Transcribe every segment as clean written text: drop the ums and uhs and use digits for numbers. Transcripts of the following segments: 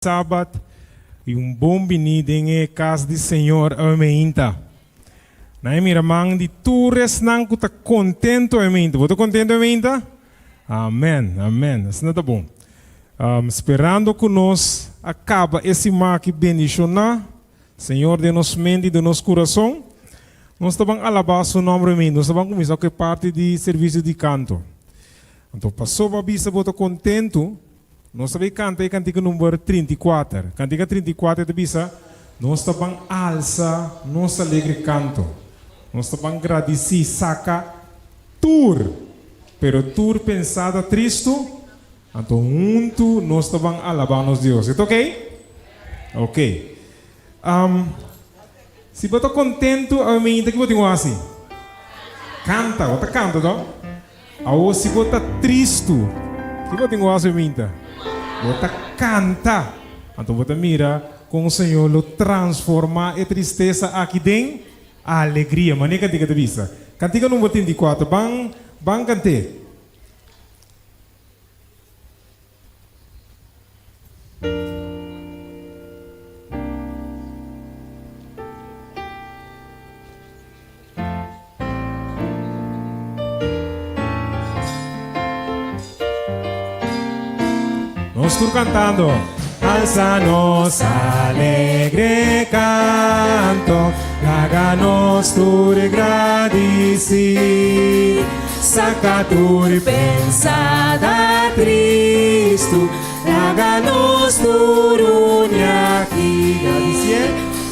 sábado e bom vindo em casa do Senhor. Amém. Na minha irmã de todos não está contento. Amém. Você contento? Amém. Amém. Amém. Isso não está bom. Esperando que nós acaba esse mar que bendicionar, Senhor de nossa mente e de nosso coração, nós estamos alabar seu nome. Amém. Nós estamos começando a parte de serviço de canto. Então, passou para a vista, você contento. Nós também cantamos cantiga número 34. Cantiga 34 é bisa. Nós estamos alça, nosso alegre canto. Nós estamos agradecer, saca, tour. Pero tour pensada triste. Então, junto, nós estamos alabando a Deus. É ok? Ok. Se você está contento, amém, o que você tem assim? Canta, você canta, não? Ou se você está triste, o que você tem assim, amém? Você canta. Então você mira com o Senhor lo transforma a tristeza aqui em alegria. Maneira cantiga de vista. Cantiga número 34. Bang cante. Nós estamos cantando. Alza-nos alegre canto, traga-nos tu agradecer, saca tu pensada Cristo, traga-nos tu runia aqui.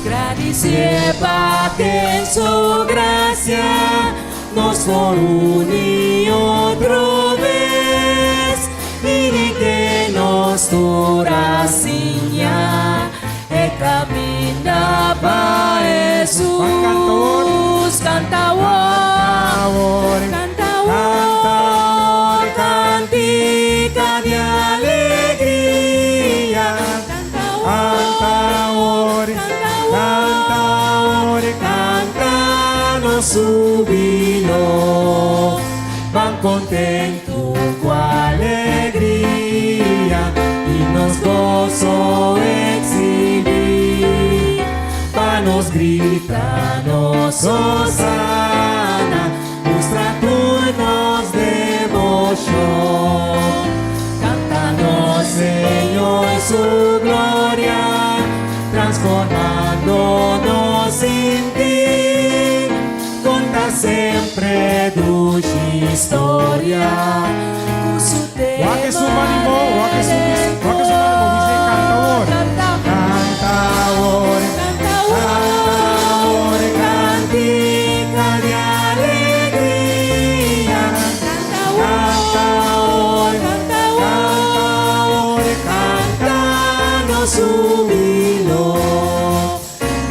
Agradecer para que sua graça nos reúne outra vez. Vini que nos oracinha e caminha para Jesus. Canta o cantica de alegria. Canta nosso vino, van contento com alegria e nos gozo exibir, para nos gritar, nos Osana, mostra tu nos devoción. Canta-nos, Senhor, su gloria, transformando-nos em ti. Conta sempre tu história. Wake sumanimo, cantica de alegria. Canta nosso hino,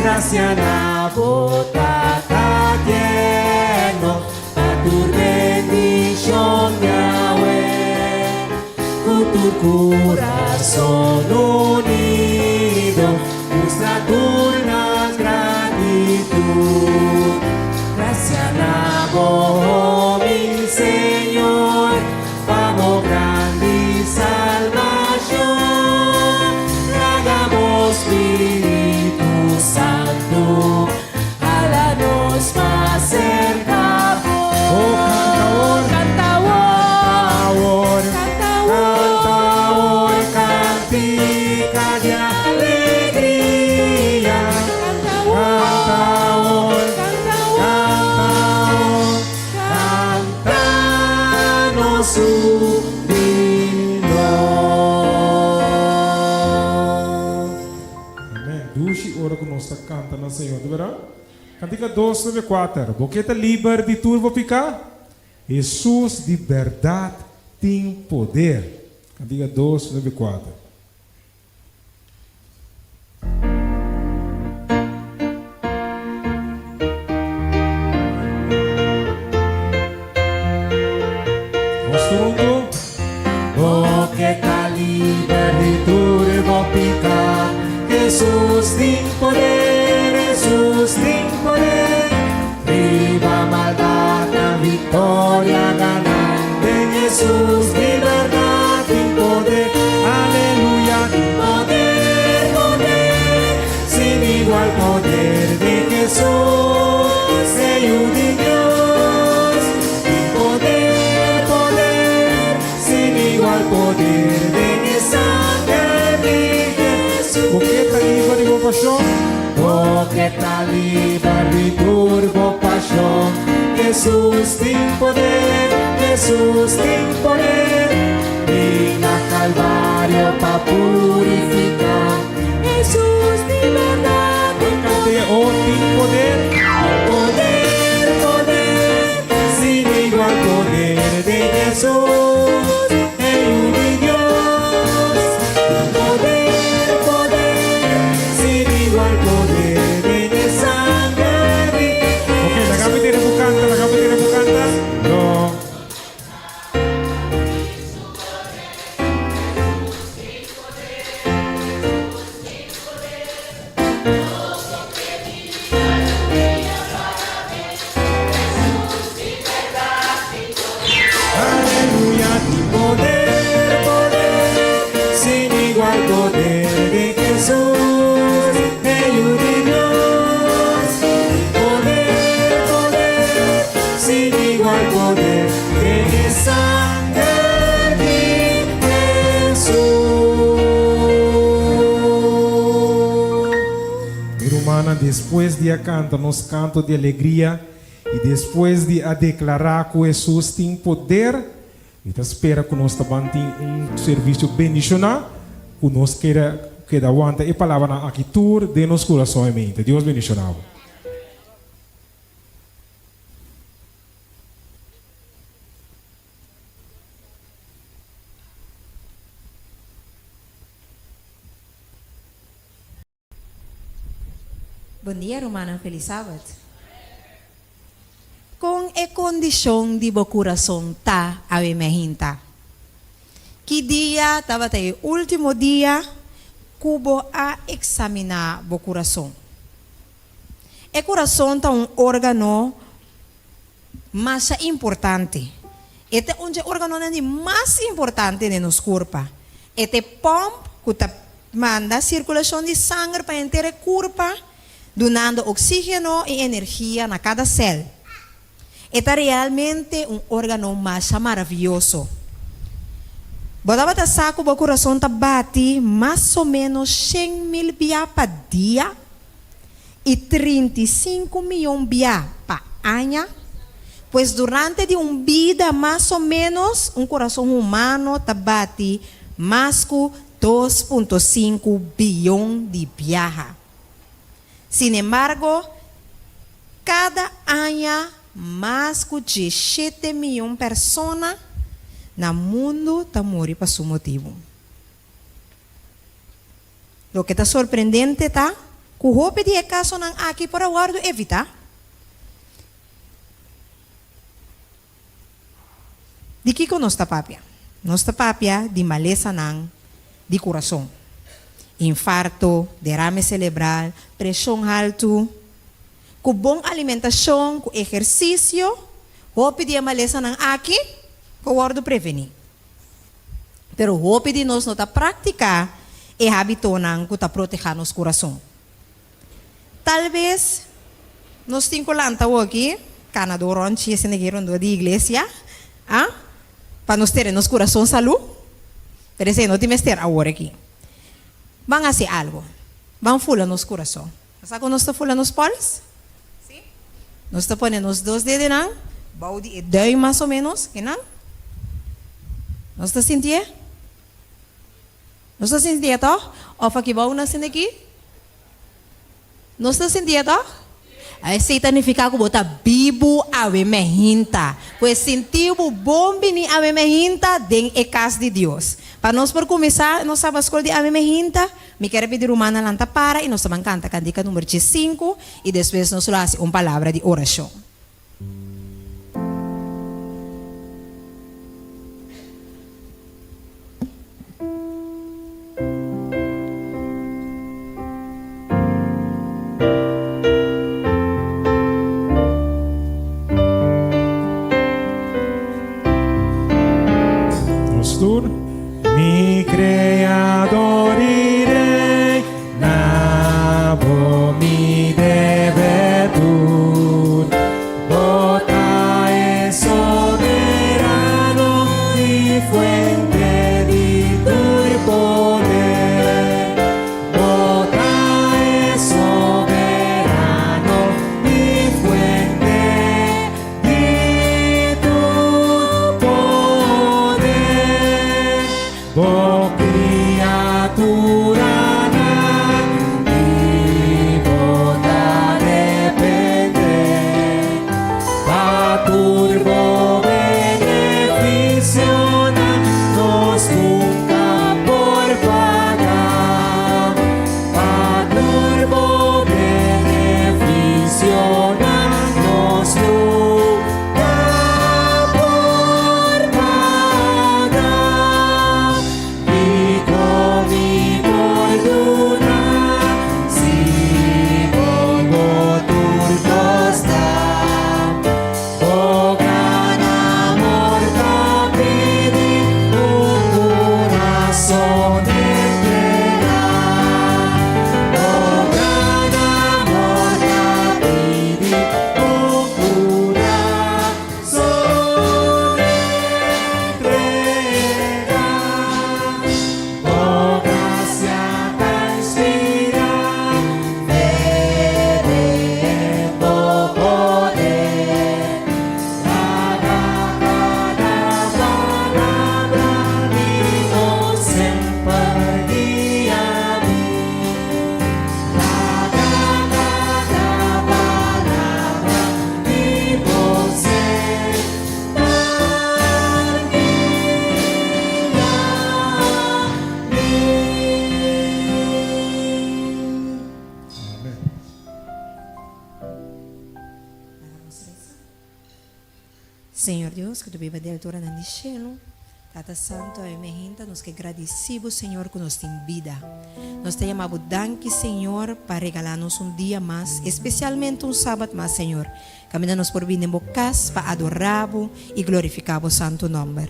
gracia na bota tá lleno, pa tu bendición Yahweh. Tu corazón unido, muestra tu gratitud. Gracias a vos, mi Señor, pavo grande y salvación. Hagamos Espíritu Santo, a la nos más cerca. Oh, canta cantica de alegría. Canta-nos su vino. Amém. Dushi ora que nós está cantando, Senhor, de verdade? Cantica 2:4. Boqueta livre de turvo ficar. Jesus de verdade tem poder. Cantica 2:4. Boqueta livre de turvo ficar. Jesus tem poder, Jesus tem poder. Viva malvada, vitória ganante. Jesus de verdade tem poder. Aleluia. libertad, libre turbo pasión. Jesús tem poder, Jesús tem poder. Vem a Calvário para purificar. Jesús de verdad, cante o tem poder, poder, poder, sin igual poder de Jesús, el de Dios. Poder, poder, sin igual poder de sangre. Ok, la capitera bucanta, la capitera bucanta. No. Aleluya, poder, poder, sin igual poder de Jesús, el de Dios. Poder, poder, sin igual poder de sangre de Jesús. Mi hermana, después de cantar nos cantos de alegría e depois de a declarar que Jesus tem poder, e espera que nós também tenhamos serviço bendicional, que nós queira aguanta e palavra aqui tur de nos coração e mente. Deus bendicional. Bom dia, Romana. Feliz sábado. Com a condição de bo coração tá a mehinta. Que dia estava até o último dia cubo a examinar bo coração. O coração tá órgano mais importante. Este é um órgano mais importante de nosso corpo. Este pomp que tá manda circulação de sangue para inteira corpo, donando oxígeno e energia na cada célula. É realmente órgano mais maravilhoso. Botava ta saco o coração ta bate mais ou menos 100.000 bia por dia e 35 milhões bia por ano. Pois durante de vida mais ou menos coração humano ta bate mais que 2,5 bilhões de bia. Sin embargo, cada ano mais que 17 milhões de pessoas no mundo estão morrendo por seu motivo. O que está surpreendente está que o hope de caso não aqui para guardo evitar. De que nossa papia? Nossa papia de maleza não, de coração. Infarto, derrame cerebral, pressão alta, com boa alimentação, com exercício, hope de maleza não aqui, com guardo prevenir. Pero hope de nós não está praticar e hábito não que está proteger nosso coração. Talvez nós temos lanta aqui, canadoron, se negueram da igreja, para nós ter nosso coração saúde. Pero se não temos ter agora aqui. Vamos fazer algo. Vamos fular nosso coração. Sabe quando nós estamos fulando nos polos? Sim? Nós estamos ponendo os dois dedos, não? Balde e dois mais ou menos, que não? Nós estamos sentindo? Nós estamos sentindo, tá? Ou aqui, vamos nascer aqui? Nós estamos sentindo, tá? Aí significa que botar bibo a mehinta. Pois sentiu o bom bini a mehinta dentro da casa de Deus. Para nós por começar, nós sabemos escolher de a mehinta, me quero pedir humana lanta para e nós vamos cantar candica número 5 e depois nós fazemos uma palavra de oração. Mi creador y rey, nabo mi debetur, turbo beneficio nos nunca por pagar. Pa turbo beneficio nos nunca por pagar. Y con mi fortuna si pongo turcos da. Oh gran amor capidi un corazón entregar. Oh gran amor capidi un corazón entregar. Oh gracia tan inspira, vedendo poder. Palabra Dios sempre guiami. Palabra Dios sempre guiami. Senhor Deus, que tu viva de altura no cielo, Tata Santo, emergenta, nos que agradecemos, Senhor, que nos tem vida. Nós te amamos, danke, Senhor, para regalar-nos dia mais, especialmente sábado mais, Senhor. Caminhamos por vir em bocas para adorar e glorificar o santo nome.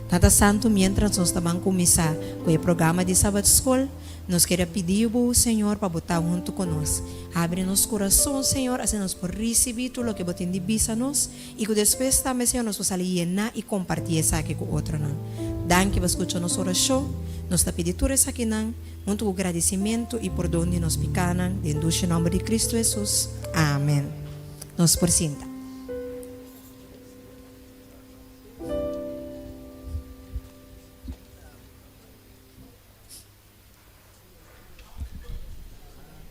Tata Santo, mientras nós estamos começar com o programa de Sábado School, nós queremos pedir ao Senhor para botar junto conosco. Abre nosso coração, Senhor, assim nós por receber tudo o que você tem de nós e que depois também, Senhor, nós possamos llenar e compartilhar isso aqui com outro. Danke por escutar nossa oração. Nós te pedimos tudo isso aqui, muito agradecimento e perdão de nós pecados, em o nome de Cristo Jesus. Amém. Nos por cinta.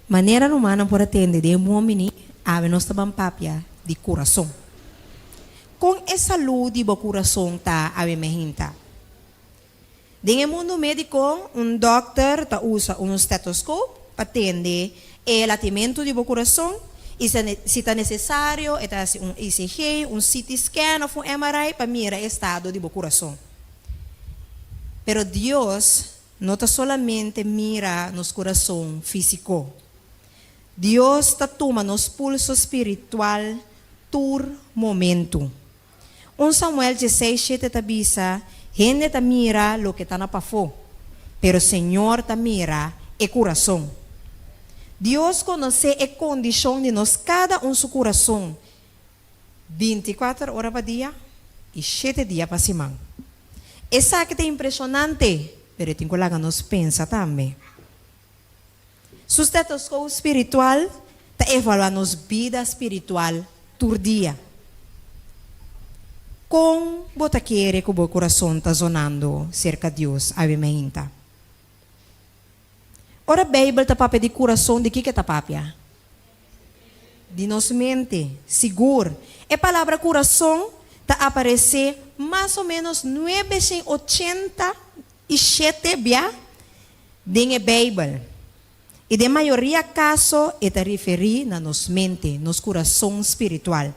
Maneira humana por atender de um homem a nossa papia de coração. Com essa luz de coração tá a emergência. Em mundo médico, doctor tá usa estetoscópio para atender o latimento de coração e se está necessário, está ECG, CT scan ou MRI para mirar o estado de coração. Pero Deus não está solamente mira nos coração físico. Deus está tomando nos pulso espiritual tur momento. Samuel 16:7 tabisa, gente ta mira lo que está na pafo, pero Senhor ta mira e coração. Deus conhece a condição de nós cada su coração 24 horas para dia e 7 dias para semana. Essa que é impressionante, pero tem que nos pensa também. Su estetoscópio espiritual está evaluando nossa vida espiritual por dia. Com bota querer que o coração está zonando cerca de Deus, a emergência. Ora, a Bíblia está papel de coração de que está papel? De nossa mente, seguro. A palavra coração está aparecer mais ou menos 987 vezes na Bíblia. E de maioria caso está referido na nossa mente, nosso coração espiritual.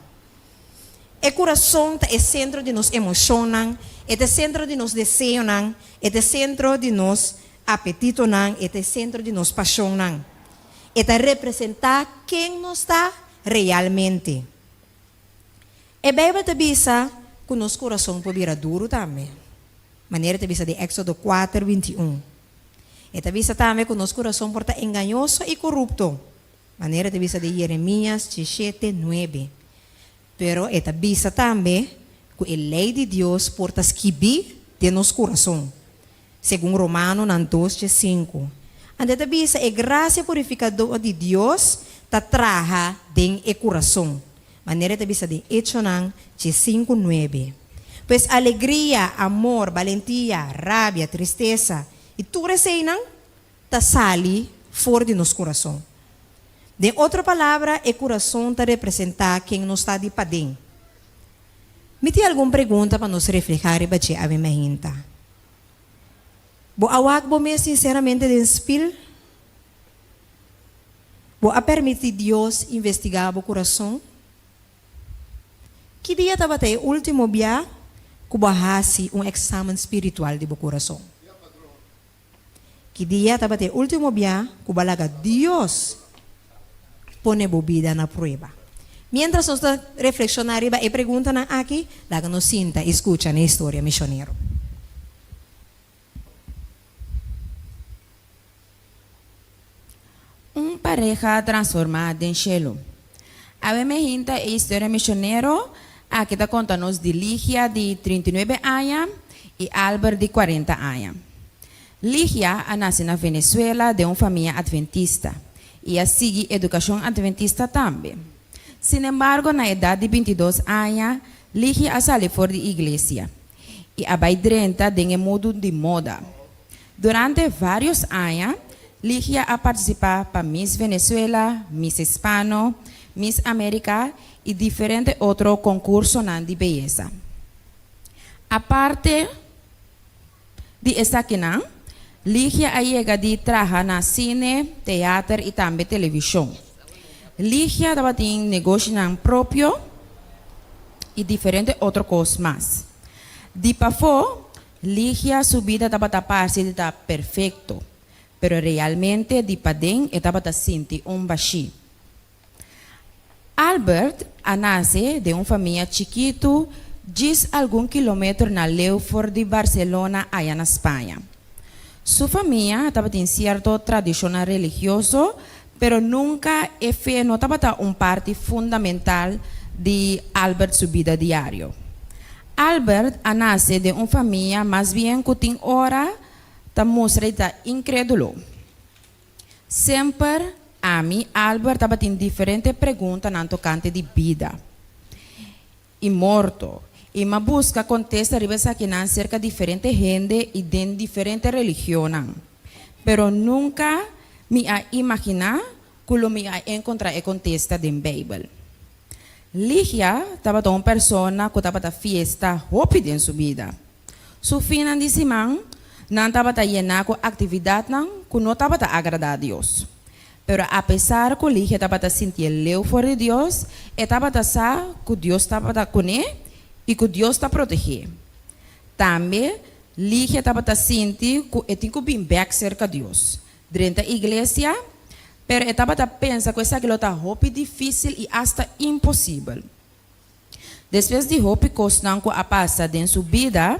O coração é o centro de nos emoções, é o centro de nos desejos, é o centro de nos apetito, é o centro de nos paixão. É representar quem nós está realmente. A Bíblia te diz que nosso coração pode vir duro também. Maneira te diz de Éxodo 4:21. E te diz também que nosso coração pode estar enganoso e corrupto. Maneira te diz de Jeremias 17:9. Pero esta bisa também que a lei de Deus porta esquibi de nosso coração. Segundo Romano 2:5. Ante bisa a graça purificadora de Deus ta traja den e coração. Maneira te bisa de Echonan 5:9. Pues alegria, amor, valentia, rabia, tristeza e tudo isso ta sali fora de nosso coração. De outra palavra, o coração está representar quem nos está de padem. Me tem alguma pergunta para nos reflejar e bater a minha hinta? Bo awak bo me sinceramente den spil? Bo a permitir Deus investigar o coração? Que dia estava até o último dia que bahasi exame espiritual de bo coração? Que dia estava até o último dia que balaga Deus pone bo vida na prueba? Mientras nós reflexionar e pergunta na aqui, laga nos sinta, escuta na história missioneiro. Pareja transformada em Shelo. A me hinta a história missioneiro, aqui está contando de Ligia de 39 anos e Albert de 40 anos. Ligia nasceu na Venezuela de uma família adventista e a sigue educação adventista também. Sin embargo, na idade de 22 anos, Ligia saiu fora da igreja e abaidrenta de mundo de moda. Durante vários anos, Ligia a participar para Miss Venezuela, Miss Hispano, Miss América e diferentes outros concursos de beleza. A parte de esta quina, Ligia a chega de trabalhar na cine, teatro e também televisão. Ligia estava tendo negócio próprio e diferentes outras coisas mais. De pafo, Ligia sua vida estava parece de perfeito. Pero realmente di padeng estaba sinti vacío. Albert nasce de uma família chiquito, 10 algum quilômetro na leu fora de Barcelona, allá na Espanha. Sua família estava em certo tradicional religioso, pero nunca a fé não estava parte fundamental de Albert sua vida diária. Albert nasce de uma família mais bem que tem hora ta mostra está incrédulo. Sempre a mim, Albert estava tendo diferentes perguntas na tocante de vida e morto. E uma busca contesta aqui na cerca de diferentes gente e de diferentes religiões. Pero nunca me a imaginar que lo me a encontrar e contesta da Bíblia. Ligia estava uma pessoa que estava da fiesta rápida em sua vida. Su fim de semana não estava llena com atividade que não estava agradar a Deus. Pero a pesar que Ligia estava sentir leu fora de Deus, estava saber que Deus estava com ele e que Deus está protegendo. Também Ligia estava sentir que tinha que vir back cerca de Deus. Dentro da igreja, pero estava pensando que essa está muito difícil e hasta impossível. Depois de hope coisas que a passa em sua vida,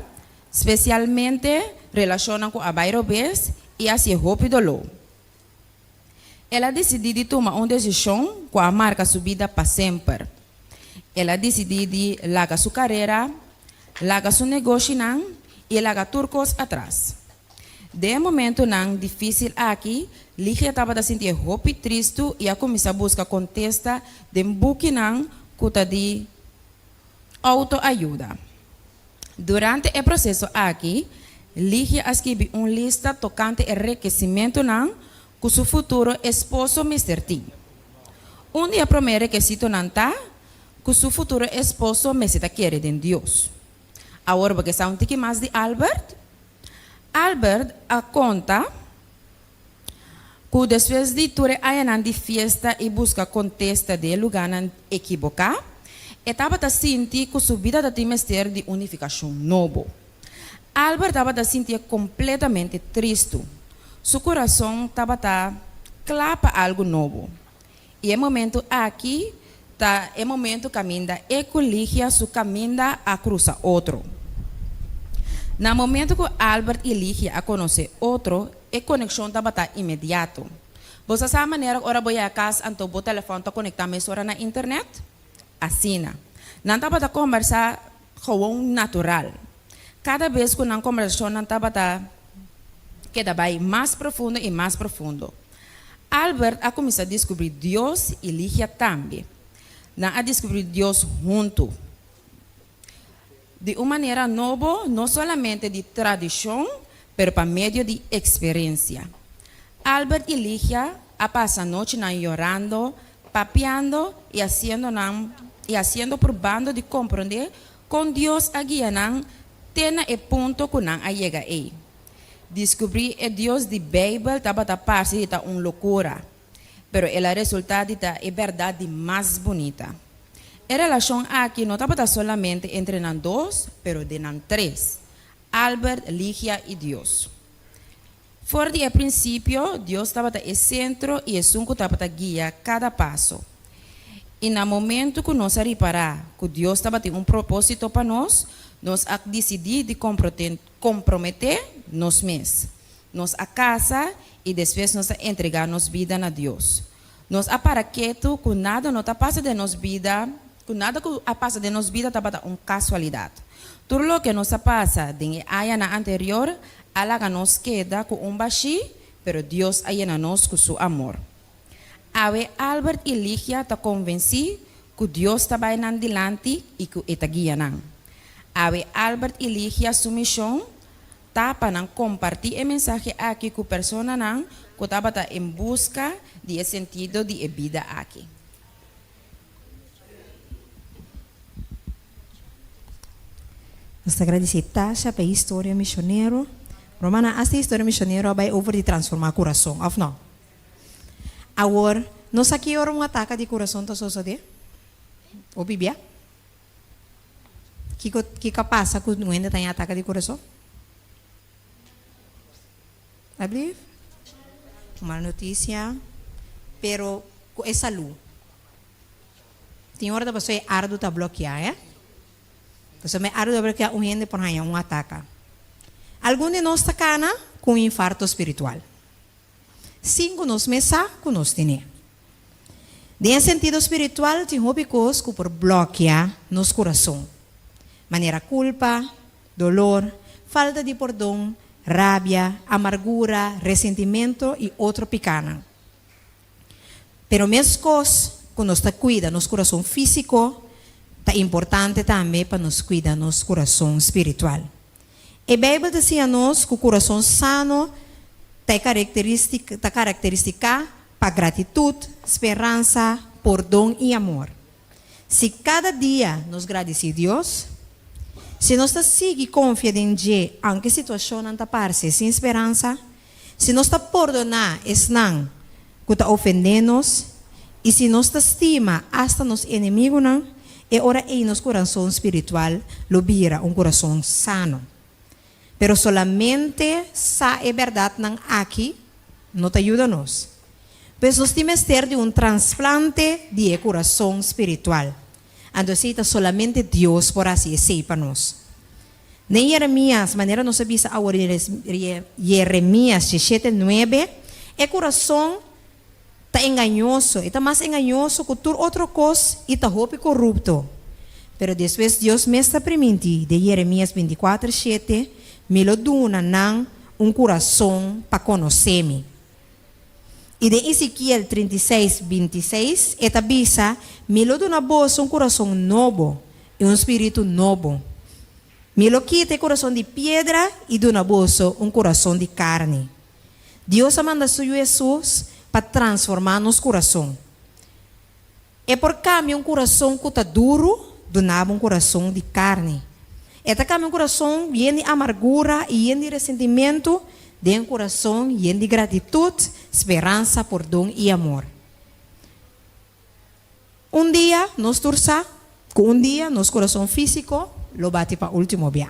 especialmente relacionam com a bairrobes e assim hope dolor. Ela decidiu tomar uma decisão que a marca sua vida para sempre. Ela decidiu largar sua carreira, largar seu negócio e largar turcos atrás. De momento difícil aqui, Ligia estava sentindo hope triste e a começar a buscar contesta de buque que está de autoajuda. Durante o processo aqui, Ligia escreveu uma lista tocante o requerimento com seu futuro esposo Mr. T. Dia primeiro requisito está que seu futuro esposo Mr. quer de Deus. Agora, porque são um mais de Albert. Albert a conta que depois de tudo aí de fiesta e busca contesta de lugar equivocado, estava sentindo que sua vida tinha mistério de unificação novo. Albert estava sentindo completamente triste. Seu coração estava claro para algo novo. E é momento aqui, é momento caminha e com Ligia su caminha a cruzar outro. No momento que Albert e Ligia a conhecer outro, a conexão estava imediato. Você sabe a maneira que ora vou a casa, então o telefone está conectado na internet? Assim, não estava a conversar com natural. Cada vez que uma conversação não estava queda mais profundo e mais profundo. Albert a começar a descobrir Deus e Ligia também. Não a descobrir Deus junto. De uma maneira nova, não somente de tradição, mas para meio de experiência. Albert e Ligia a passar a noite chorando, papeando e haciendo probando de compreender con Dios aguianan, tena e punto kunan ayega e. Descobrir e Dios de Bible tabata parsi ita un loucura, pero el resultado ita é verdade mais bonita. A relação aqui não estava solamente entre nós dois, pero de nós três, Albert, Ligia e Deus. Fora de princípio, Deus estava no centro e o Sunco estava guia cada passo. E no momento que nós reparar que Deus estava tendo propósito para nós decidimos de comprometer nós mesmos, nós a casa e depois nós entregar nossa vida a Deus. Nós para quieto, que nada não está passando de nossa vida. Nada que passa de nossa vida está uma casualidade. Tudo o que nos passa de na anterior, alaga nos queda com baixi, pero Deus ayana nos com seu amor. Ave Albert e Ligia está convencido que Deus está bem adiante e que está guiando. Ave Albert e Ligia sua missão está para compartilhar a mensagem aqui com a pessoa que está em busca de sentido de vida aqui. Nós agradecemos Tasha pela história missionário. Romana, esta história missionária vai over de transformar o coração, ou não? Agora, nós aqui ora um ataque de coração, tá só de? O Bíblia? Que passa quando ainda tem ataque de coração? I believe? Uma notícia, pero é saúde. Tem hora da pessoa é ardo tá bloquear, é? Então, me ardo porque um gente por aí um ataca. Alguns de nós tacana com infarto espiritual. 5 nos mesa com nós tene. De sentido espiritual, tem hobicos que por bloquear nos coração. Maneira culpa, dolor, falta de perdão, rabia, amargura, ressentimento e outro picana. Pero mesmo coisas que nós cuida nos coração físico, é importante também para nos cuidar nosso coração espiritual. A Bíblia diz a nós que o coração sano tem característica para gratitude, esperança, perdão e amor. Se cada dia nos agradecemos a Deus, se nós seguimos confiando em Deus, aunque a situação não está parecendo sem esperança, se nós perdonar esnan que está ofendendo, e se nós estima hasta nos inimigos, é hora em nosso coração espiritual lo vira coração sano. Pero solamente sa é verdade não aqui não te ajuda nos. Pois nós temos ter de transplante de coração espiritual. Então, solamente Deus por assim ser para nós. Nem Jeremias, maneira nos avisa agora Jeremias 17:9, é coração está enganoso, está mais enganoso que tudo outra coisa e está roupa corrupto. Pero depois Deus me está permitindo de Jeremias 24:7 me lo dona coração para conhecer-me. E de Ezequiel 36:26 está avisa me lo dona vos coração novo e espírito novo. Me lo quita coração de pedra e dona vos coração de carne. Deus manda seu Jesus para transformar nosso coração. É por cambio coração que está duro, donava coração de carne. É por cambio coração lleno de amargura e lleno de ressentimento, de coração lleno de gratitude, esperança, perdão e amor. Dia nós torça, com dia nosso coração físico lo bate para o último dia.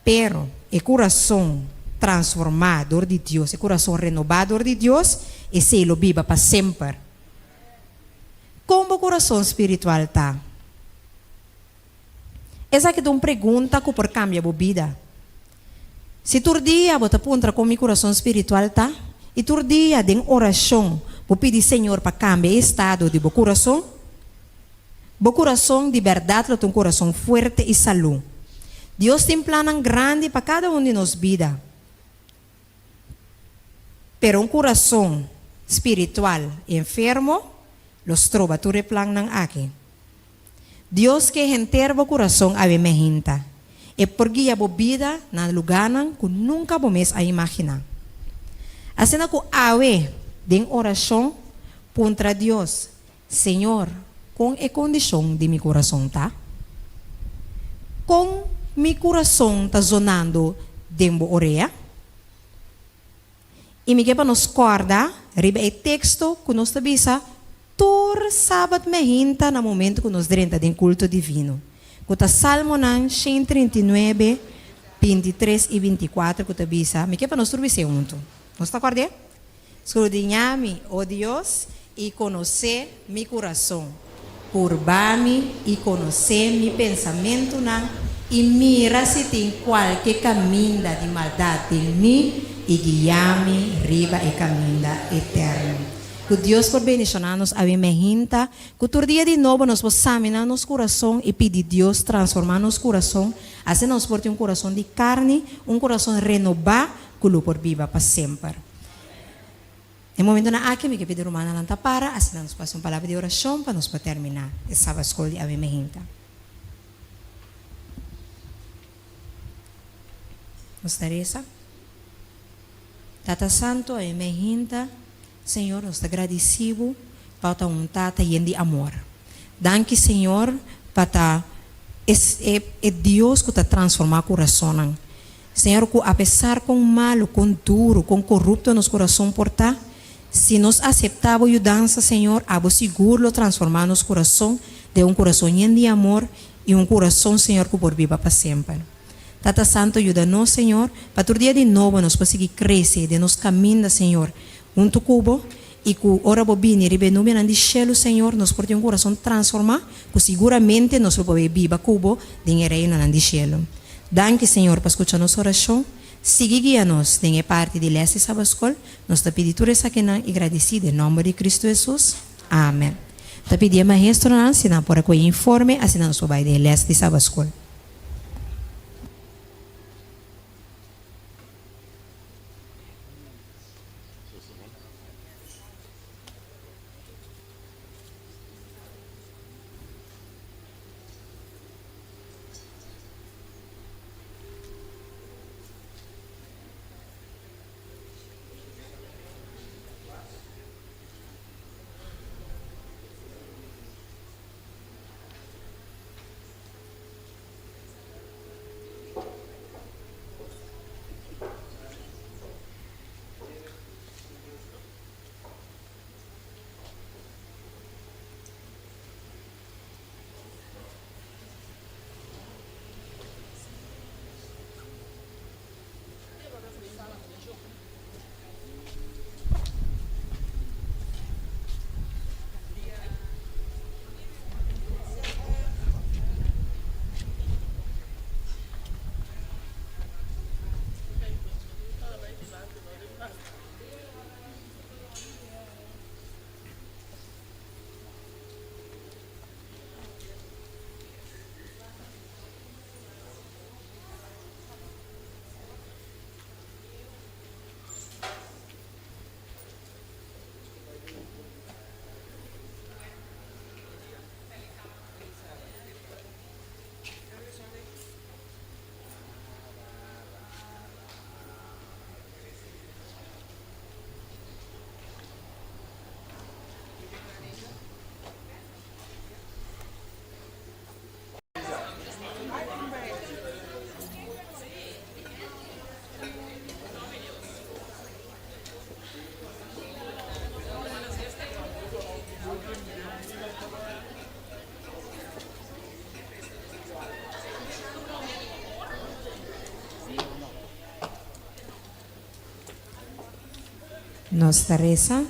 Pero o coração transformador de Deus, o coração renovador de Deus, esse lo viva para sempre. Como o coração espiritual está? Essa aqui é uma pergunta que por cambia a vida. Se tu dia você aponta como o coração espiritual está, e tu dia de oração, você pede Senhor para cambiar o estado de seu coração, o coração de verdade é um coração forte e saúde. Deus tem plano grande para cada um de nós vida. Pero coração espiritual enfermo, los trova tu replan ng aqui. Deus que enterra o coração a mejinta. E por guia a vida na luganan que nunca vamos a imaginar. Assim que awe de oração contra Deus, Senhor, com a condição de meu coração tá? con mi corazón está sonando dentro oreja. E me para nos corda, riba e texto que nos avisa, todo sábado me hinta no momento que nos drenta de culto divino. Que Salmo 139, 23 e 24 que avisa, me para nos turbice junto. Não está acordando? Escudriñar-me, oh Deus, e conhecer mi coração. Curvar-me e conhecer mi pensamento, e mira se tem qualquer caminho de maldade em mim, e guiar-me riba e caminho eterno. Que Deus por bendicionar-nos a minha hinta, que todo dia de novo nós possamos examinar nosso coração e pedir Deus transformar nosso coração, assim nós por ter coração de carne, coração renovado, que o por viva para sempre. Em momento na aqui, me que pedir romana lang para, assim nós passamos palavra de oração para nós para terminar essa escola de a minha hinta. Nos Teresa, Tata Santo, a minha hinta, Senhor, nós te agradecemos para um tata e de amor. Danke, Senhor, para Deus que está transformando o coração. Senhor, que apesar com malo, com duro, com corrupto nosso coração portar, se nós aceitamos a ajudança, Senhor, abo seguro transformar nosso coração de coração de amor e coração, Senhor, que por viva para sempre. Tata Santo, ajuda-nos, Senhor, para todo dia de novo nós conseguir crescer de nos caminho, Senhor, junto cubo e que ora bobini ribenumi nandi cielo, Senhor, nos porti coração transformar, que seguramente nós podemos viver cubo de reino nandi cielo. Danke, Senhor, para escuchar nossa oração. Siga guia-nos em parte de leste sabascol. Nós te pedimos isso aqui e agradecido em nome de Cristo Jesus. Amém. Te pedimos maestro, se não por aqui informe, assim nós vamos de leste sabascol. Nossa reza.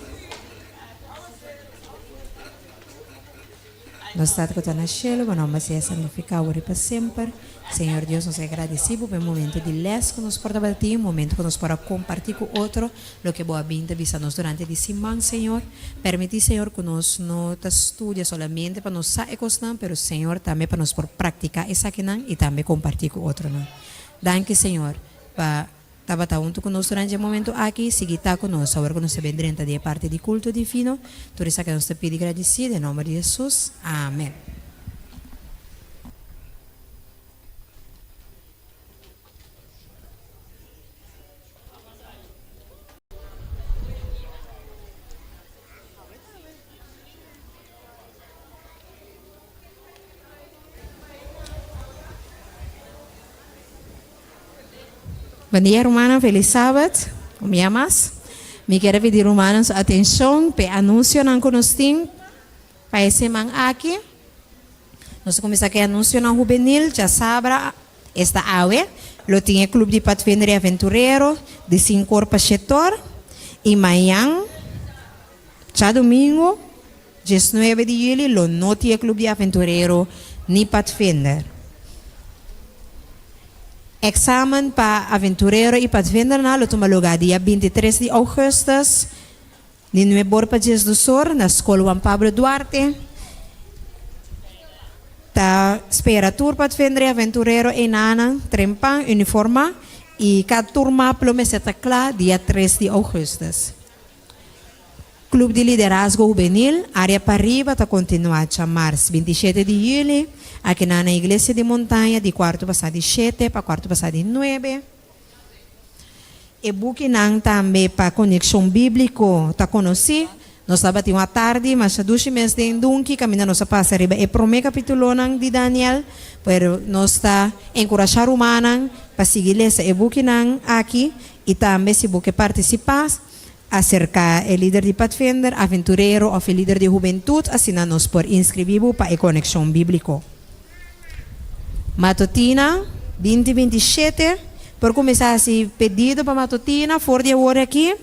Nós estamos que está no cielo, o nome seja santificado para sempre. Senhor Deus, nós agradecemos pelo momento de les que nos porta para ti, momento que nos para compartir com outro, lo que boa vinda visa-nos durante a semana, Senhor. Permite, Senhor, que nós não estudia solamente para nos sair cosnan, pero Senhor, também para nos por praticar essa que não e também compartir com outro, não. Danke, Senhor, para estava junto conosco durante o momento aqui, seguita conosco, agora que nós vendremos de parte do culto divino, por isso que nós te pedimos agradecido, em nome de Jesus, amém. Bom dia, Romana. Feliz sábado. Me amas. Me quero pedir, Romana, sua atenção para anúncio não conosco para esse semana aqui. Nós começamos com anúncio na juvenil, já sabra esta ave. Lo tinha Clube de Pathfinder e Aventureiro de 5 horas para 7 horas. E amanhã, já domingo, 19 de julho, lo não tinha Clube de Aventureiro nem Pathfinder. Examen para Aventureiro e Pathfinder na lo toma lugar dia 23 de agosto, de 9 horas para 10 do Sur, na Escola Juan Pablo Duarte. Ta espera tour Pathfinder e Aventureiro em Ana, trempan, uniforma, e cada turma plome seta clá dia 3 de agosto. Clube de Liderazgo Juvenil, área para arriba, está continuar a março 27 de julho, aqui na Igreja de Montanha, de quarto passado de 7 para quarto passado de 9. E buquinang também para conexão bíblico, está conhecido. Nós estamos uma tarde, mas a 2 meses de endunque, caminhando nossa passa arriba. E primeiro capítulo de Daniel, pero nós está encorajar humana para seguir esse e-bookinang aqui, e também se você participar, acerca el líder de Pathfinder, Aventureiro ou el líder de Juventud, assinamos por inscrever para a conexão bíblico. Matutina, 2027, por começar esse pedido para Matutina, for de hora aqui.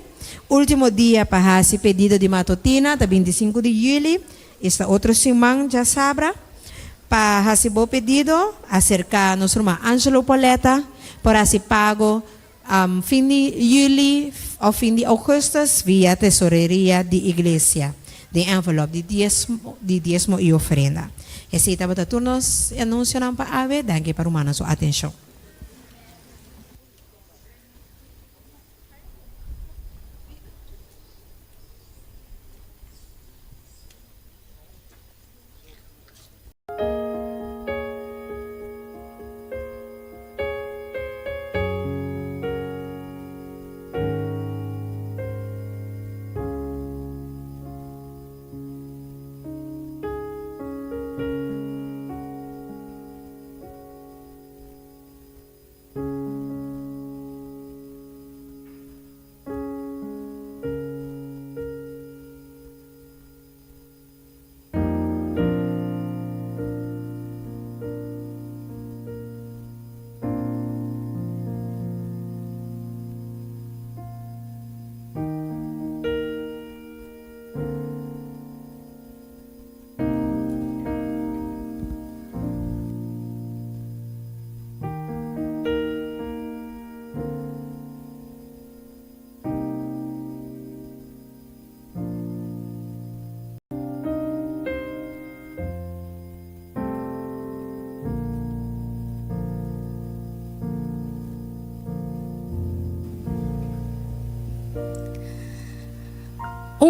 Último dia para esse pedido de Matutina, da 25 de julho, esta outra semana já sabra, para esse bom pedido, acerca nosso irmão Angelo Poleta, por esse pago, fim de julho ou fim de agosto, via tesoreria de igreja, de envelope de diezmo e ofrenda. Esse estava de turnos anúncio para a ave, danke para humana sua atenção.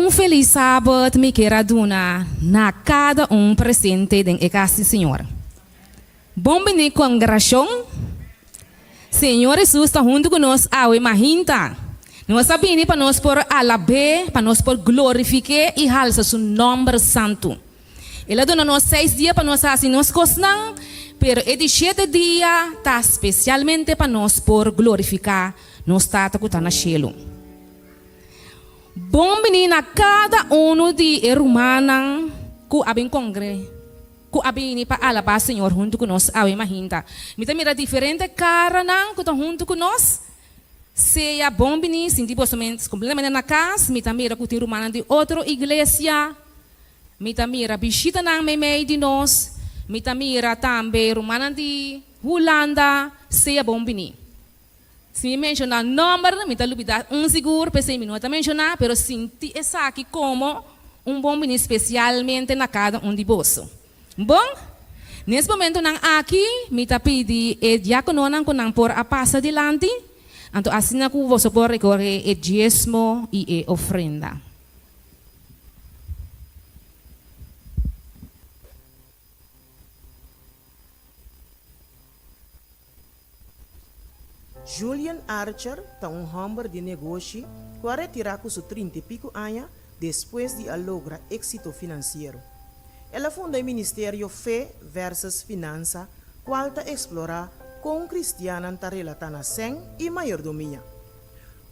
Feliz sábado, me quero adonar na cada presente em casa, Senhor. Bom venir com gração. Senhor Jesus está junto conosco, a imaginta. Nós sabemos para nós por alabar, para nós por glorificar e alçar seu nome santo. Ele dona nós 6 dias para nós assim nós cosnan, pero este 7 dia está especialmente para nós por glorificar nós tata que está na cielo. Bom menino a cada de irmãos que abem congre, que abem para alabar Senhor junto conosco, a imaginta. Mira diferente cara não que estão junto conosco. Seja bom menino, sim, tipo somente completamente na casa, mira que tem irmãos de outra igreja, mira visita não me meio de nós, mira também irmãos de Holanda, seja bom menino. Se mencionar número, me está lubida seguro, pensei não está mencionar, pero sinti essa aqui como bom menino especialmente na cada de bolso. Bom, nesse momento nang aqui, me está pedi e diácono nang kunang por a passa dilante, então assim na ku você por recorrer e diezmo e ofrenda. Julian Archer está hombre de negócio que retirar com 30 e pico anos depois de lograr éxito financeiro. Ela funda o Ministério Fé versus Finança, qual está explorar com cristiana ta relatana sen e mayordomia.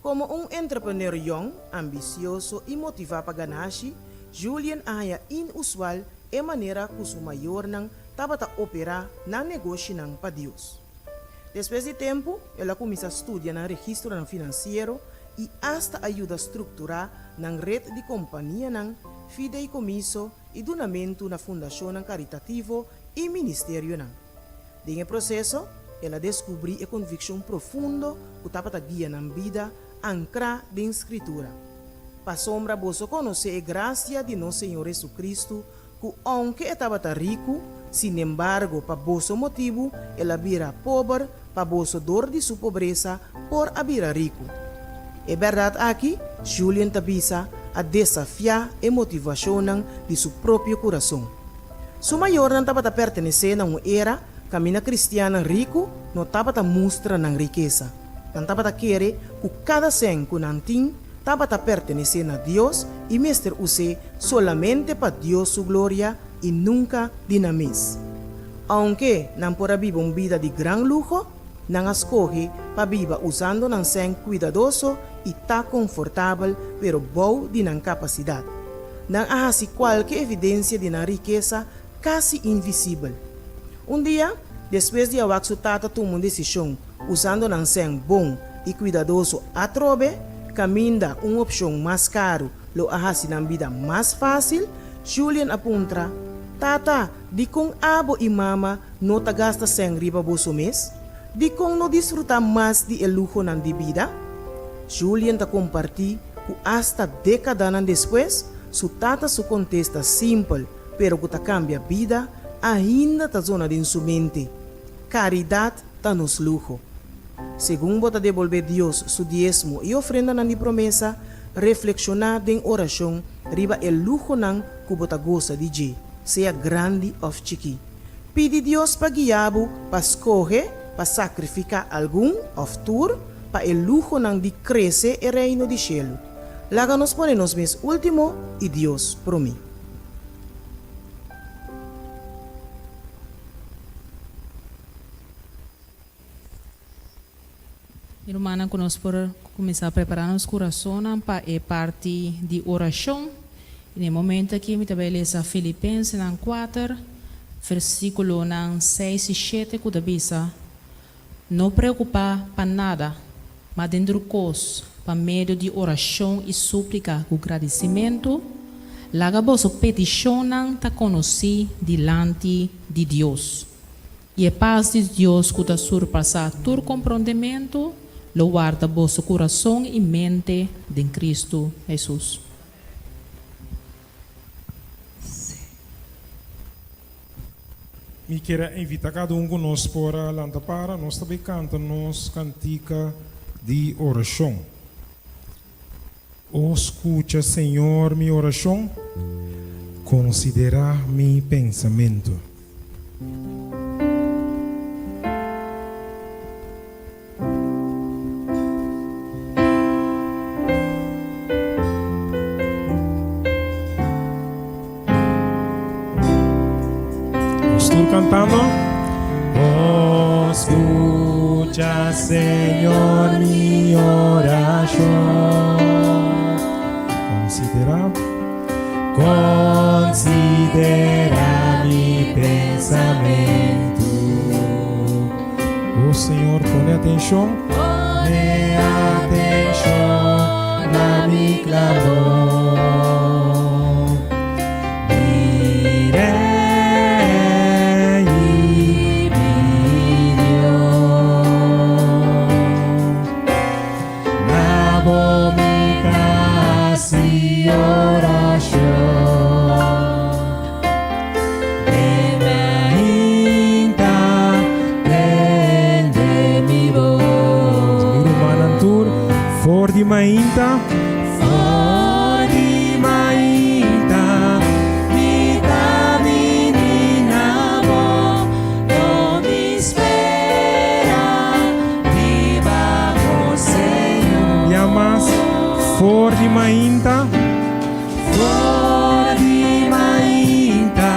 Como um entrepreneur jong, ambicioso e motivado para ganhar, Julian aya inusual e maneira que o maior não estava a operar na negócio não para Deus. Depois de tempo, ela começa a estudar no registro financeiro e hasta ajuda a estruturar na rede de companhia não fideicomisso e donamento na fundação caritativo e ministério não. Nesse processo, ela descobriu a convicção profunda que estava a guiar na vida ancra de escritura. Para sombra você conhecer a graça de nosso Senhor Jesus Cristo, que aunque estava rico, sin embargo, para você motivo, ela vira pobre, para você dor de sua pobreza, por vira rico. É verdade aqui, Julian tabisa a desafiar a motivação de seu próprio coração. Sua maior não estava a pertencer a uma era, caminha cristiana rico, não estava a mostrar na riqueza. Não estava a querer que cada cem que não tinha, estava a pertenecer a Deus e mestre use solamente para Deus sua glória e nunca dinamis. Aunque não pode viver uma vida de gran lujo, não escolhe para viver usando um cem cuidadoso e tá confortável, pero bom de não capacidade. Não há qualquer evidência de uma riqueza quase invisível. Dia, depois de a sua tata tomar uma decisão usando um cem bom e cuidadoso a trobe, caminha uma opção mais caro, lo ahasi na vida mais fácil, Julian apunta, tata, di kong abo e mama no ta gasta sem riba boso mês? Di kong no disfrutar mais de el lujo nan di vida? Julian ta comparti que hasta décadas depois, su tata su contesta simple, pero que ta cambia vida, ainda ta zona de su mente. Caridade ta nos lujo. Según bota devolver Dios su diezmo y ofrenda nan di promesa, reflexionar en oración riba el lujo nan que bota goza de je, sea grande of chiqui. Pide Dios pa guiabu, pa escoge, pa sacrificar algum of tour, pa el lujo nan di crece el reino di cielo. Láganos ponernos mes último y Dios por mí. Irmã, nós por começar a preparar nosso coração para a parte de oração. E no momento aqui, me também lesa Filipenses 4, versículo 6 e 7, que diz: não preocupar para nada, mas dentro do cos, para meio de oração e súplica com agradecimento, laga vossa petição está conhecida diante de Deus. E a paz de Deus que está surpassar todo compreendimento, lo guarda vosso coração e mente em Cristo Jesus. Me quero invitar cada conosco para lantar para nós também cantamos cantica de oração. Escucha, Senhor, minha oração, considera meu pensamento. Estou cantando. Escucha, Senhor, minha oração. Considera mi pensamento. Oh Senhor, põe atenção. Põe atenção na mi clamor. Direi mi Deus. Na vomitas e oração. For di mainta, Vita menina amor, não me espera, viva o Senhor. llamas for di mainta, For di mainta,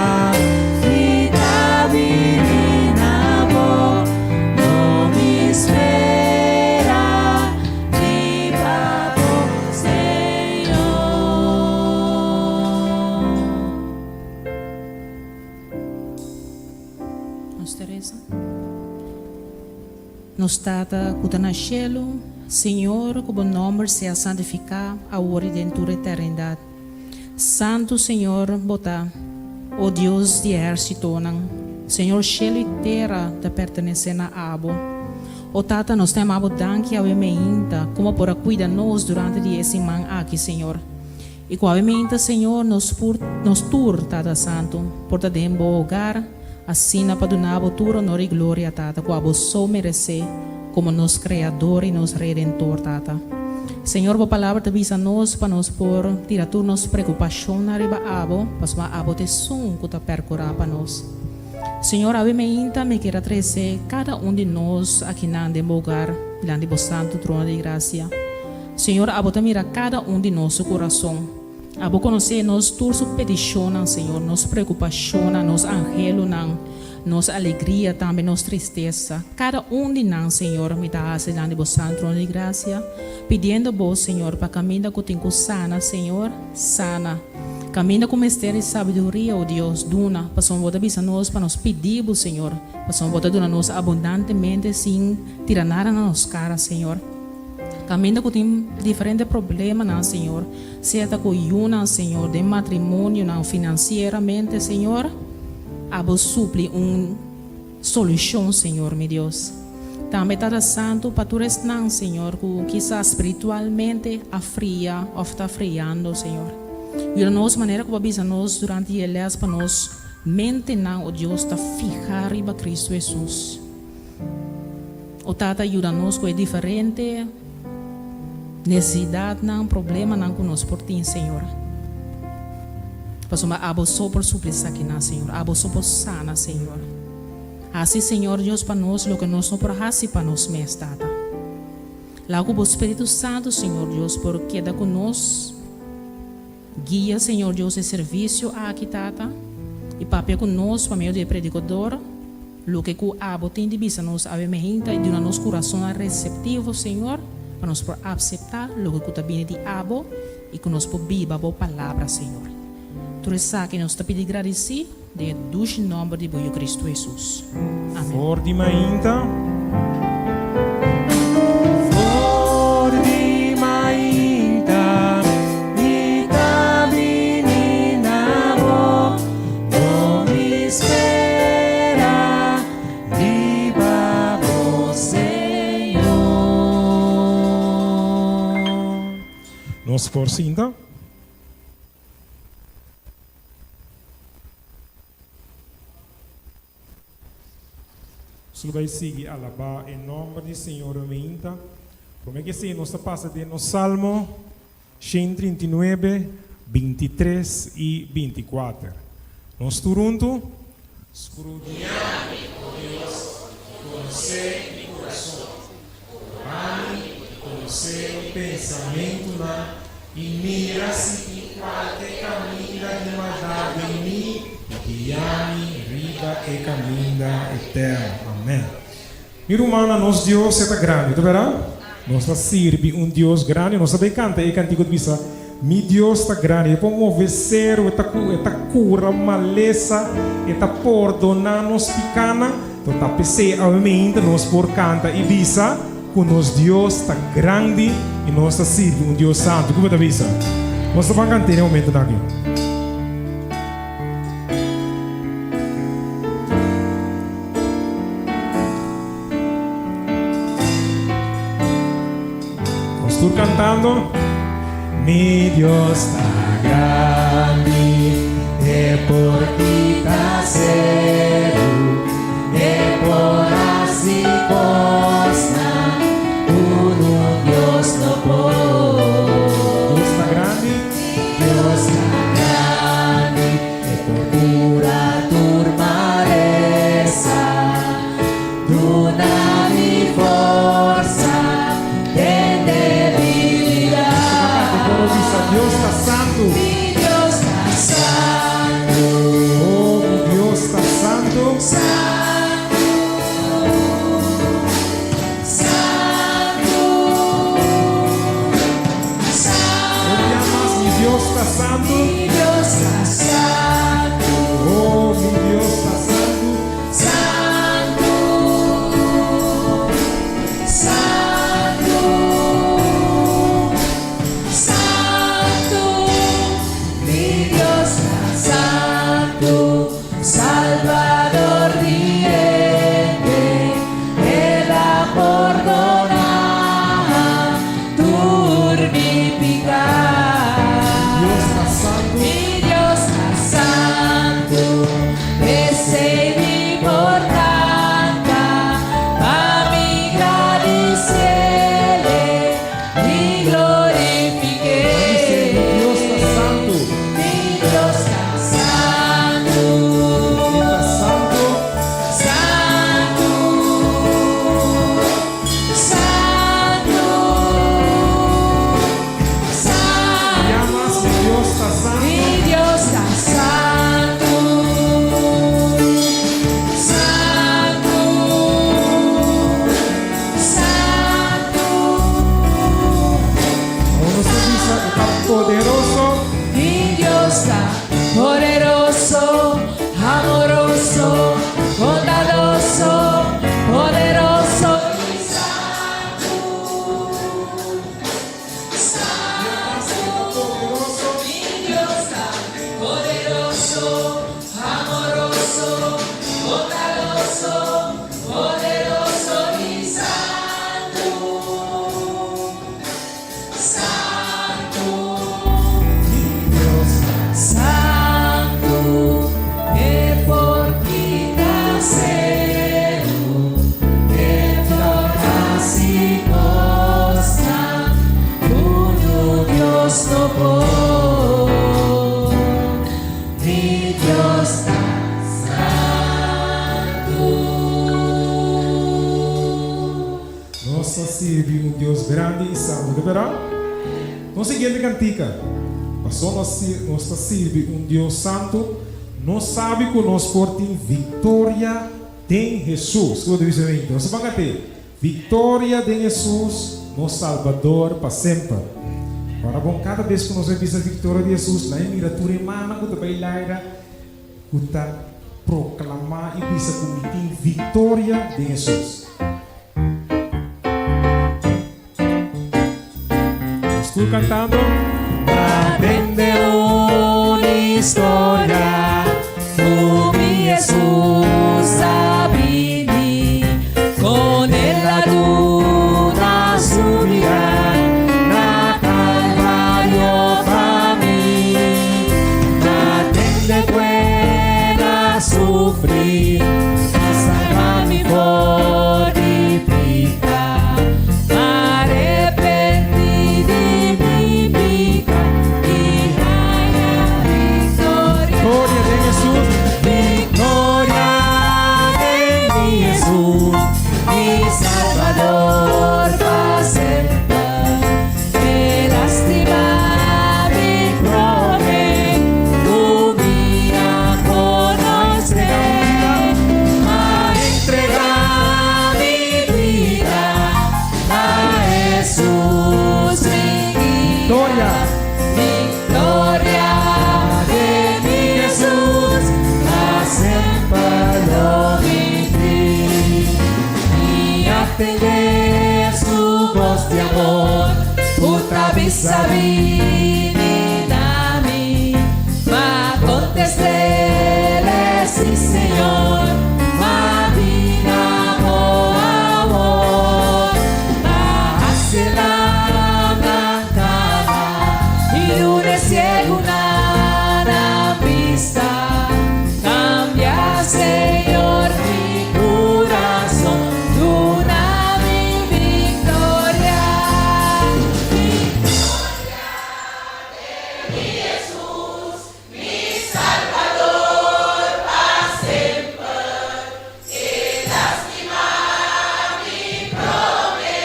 vita menina amor, não Nos Teresa. Nos Tata, que está no cielo, Senhor, que o nome seja santificado, agora e dentro da eternidade. Santo Senhor, bota, o Deus de exército, Senhor, cielo e terra te pertencem a Abo. O Tata, nós temos abo danke ao emeinta, como por cuidar nós durante esse semana aqui, Senhor. E com a emeinta, Senhor, nos tur, Tata Santo, por te dar bom lugar, assim na padunar a tua honor e glória, Tata, com a só merecer, como nos Criador e nos Redentor, Tata. Senhor, a palavra te visa nós, para nos por tirar tu nos preocupação na riba abo, para a abo te sum que te percorrer para nós. Senhor, a emeinta me quer trazer cada de nós aqui na lugar, diante do santo trono de graça. Senhor, abo te mira cada de nosso coração. Abo conhecer nos tuas petições, Senhor, nos preocupação, nos angelos, nos alegria, também nos tristeza. Cada de nós, Senhor, me dá diante do santo trono de graça, pedindo vos, Senhor, para caminhar com sana, Senhor, sana. Caminha com mistério e sabedoria, oh Deus, duna, passam a bisa nós para nos pedir, Senhor, passam a duna nos abundantemente, sem tirar nada na nossa cara, Senhor. Caminha com diferentes problemas, Senhor, seja com uma, Senhor, de matrimônio, financeiramente, Senhor, abo supli solução, Senhor, meu Deus. Também está santo para tu restar, Senhor, que quizás espiritualmente afria, ou está friando, Senhor. E a nossa maneira como avisa nós durante eles para nós manter o Deus está fijar riba Cristo Jesus. O Tata ajuda nós com diferente necessidade, não problema não conosco por ti, Senhor. Passamos a abo só por suprir aqui, Senhor. Abo só por sana, Senhor. Assim, Senhor Deus para nós, o que nós não podemos para nós mesmos, Tata. Logo o Espírito Santo, Senhor Deus, por queda conosco. Guia, Senhor Deus, esse serviço aqui, Tata. E papel conosco, para meio de predicador. Lo que o abo tem de bisa nos avementa e de nosso coração receptivo, Senhor. Para nós por aceitar lo que está vindo de abo e que nós por viva a palavra, Senhor. Tu resta que nós te pedimos agradecer de Deus em nome de Cristo Jesus. Amém. For di mainta. Nos por cinta. Solo vai seguir alabar em nome do Senhor Minta. Como é que se nós passa de no Salmo 139, 23 e 24. Nós turunto escudriñame, oh Deus, conhecer mi coração. Ami, conhecer o pensamento e mira se em qualquer caminho de maldade em mim e guia-me riba e caminho eterno. Amém. Mira, humana, nosso Deus é grande, tu verá? Nós serve Deus grande, nós também canta e cantigo de missa. Mi Deus está grande, pode mover zero, está cura, maleza, está perdonar nos picana, está PC a mente, nós por canta e visa, que nosso Deus está grande e nós serve Deus santo. Como está visa? Nós vamos cantar em um momento daqui. Estou cantando. Mi Dios está grande, é por ti está cero, é por así costa, tudo Dios no pode. Deus está grande, Deus está grande, é por pura turmareza, duna mi força. Deus está santo. Mi Deus está santo. Oh, mi Deus está santo. Santo e forquita celo e flora si costa uno Dios topó mi Dios santo. Nós servimos um Deus grande e santo, de verdade? Não seguinte cantica. Passou nós servimos um Deus santo. Nós sabemos que nós portamos vitória em Jesus. Como diz o então, você vai ter vitória em Jesus, nosso Salvador para sempre. Para bom, cada vez que nós vemos a vitória de Jesus, na miratura humana que também lá, que proclamar e bisa comitir vitória de Jesus. Estou cantando. Aprende una historia, tu mi Jesús abrí, con él la luna subirá, la Calvario para mí. Aprende buena sufrir, salva mi fortifica, arrepentí de mi vida. Glória de Jesus. Victoria de mi Jesús, mi Salvador para siempre. Que lástima mi prove, tu mira conoceré. A entregar mi vida a Jesús mi guía. Victoria de mi Jesús, a siempre lo viví. Y a tener su voz de amor, otra vez sabina a mí. Ma contesté, sí Señor, ma vida amor, ma hace la mancada y lunes ciego una vista. Cambia, Señor, mi corazón, luna mi victoria. Victoria de mi Jesús, mi Salvador para siempre. Y lástima mi prove,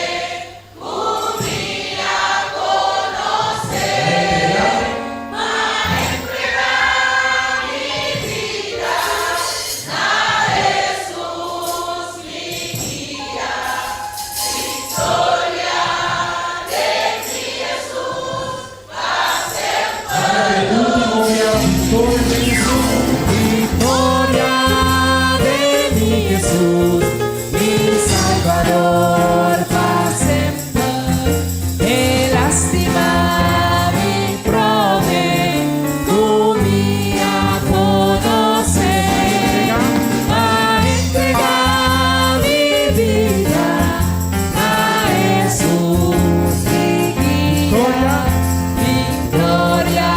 un día conocer. Ma entregar mi vida a Jesús mi guía. Victoria de mi Jesús para siempre. Victoria de mi Jesús, mi Salvador para siempre. Que lástima mi prove, tú me a conocer. A entregar mi vida a Jesús mi guía. Victoria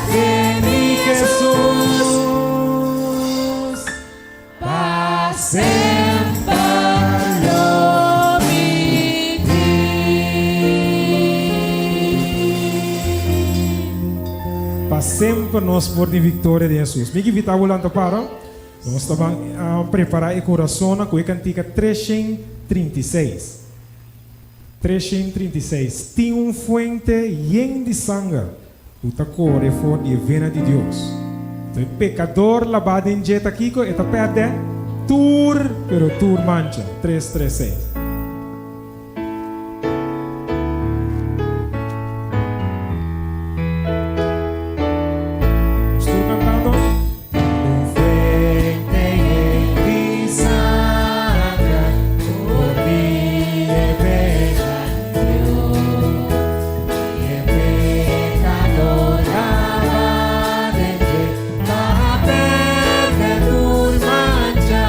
de mi Jesús para siempre lo viví. Para sempre nós por de vitória de Jesus. Me que vitar volando para. Nós estamos a preparar o coração com a cantiga 336. 336. Tem fuente llena de sangue. O corre for de vena de Deus. O pecador lavado em jeta aqui, e está perde. Tur, pero tur mancha. 336. Estou cantando. Fuente de sangre, por mí vena Dios, y el pecador lavado entre la verde tu mancha.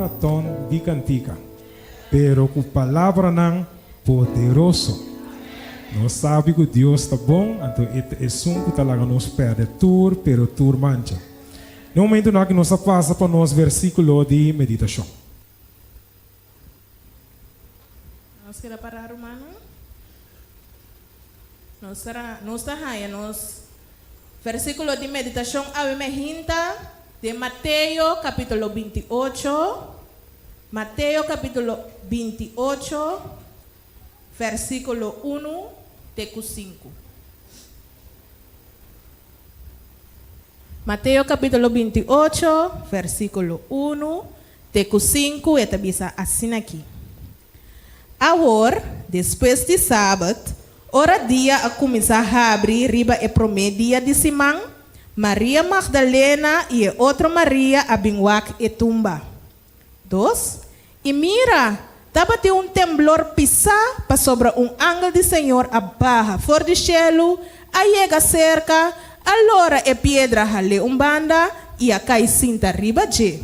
marathon di cantica, pero com palavra não poderoso. Nós sabe que Deus está bom, então é um que está lá nos perde tour, pero tour mancha. No momento na que nós passa para nós versículo de meditação. Nós queremos parar, humano. Nós nos versículo de meditação a mehinta de Mateo capítulo 28. Mateo capítulo 28, versículo 1 até 5. Mateo capítulo 28, versículo 1 até 5, e bisa assim aqui. Agora, depois de sábado, ora dia a começar a abrir riba e promedia de Simão, Maria Magdalena e outra Maria abinwak e tumba. 2. E mira, estava de temblor pisar para sobre ángel do Senhor a barra fora do cielo, a chega cerca, a lora e pedra rale banda e a cai cinta riba de.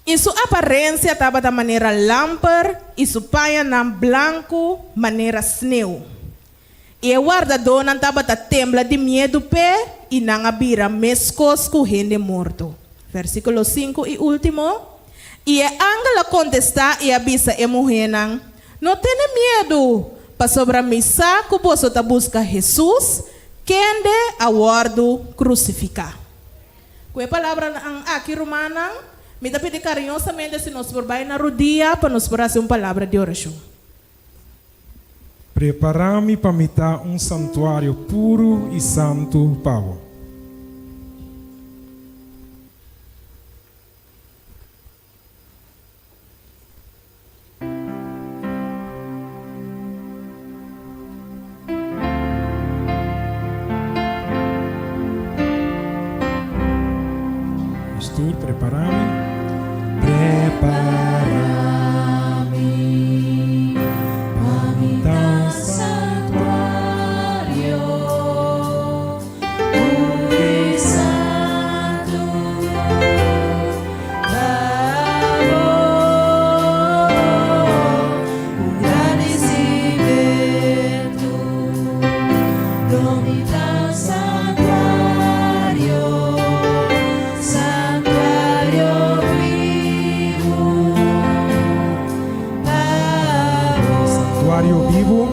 E sua aparência estava da maneira lâmpada e sua paia nam branco, maneira sneu. E a guarda-dona estava da tembla de medo pé e não abira mescos com gente morto. Versículo 5 e último. E a ángela contesta e avisa a mulher, não tenha medo, para sobre a missa que você está buscando Jesus, quem de aguardo crucificar. Com a palavra aqui romana, me dá pedir carinhosamente se nós por na rodia para nos fazer uma palavra de oração. Preparar-me para me dar santuário puro e santo pavo. Estou preparando. Prepara-me para me dar santuário puro e santo pavo, agradecimento, não me dá santuário. Santuário vivo,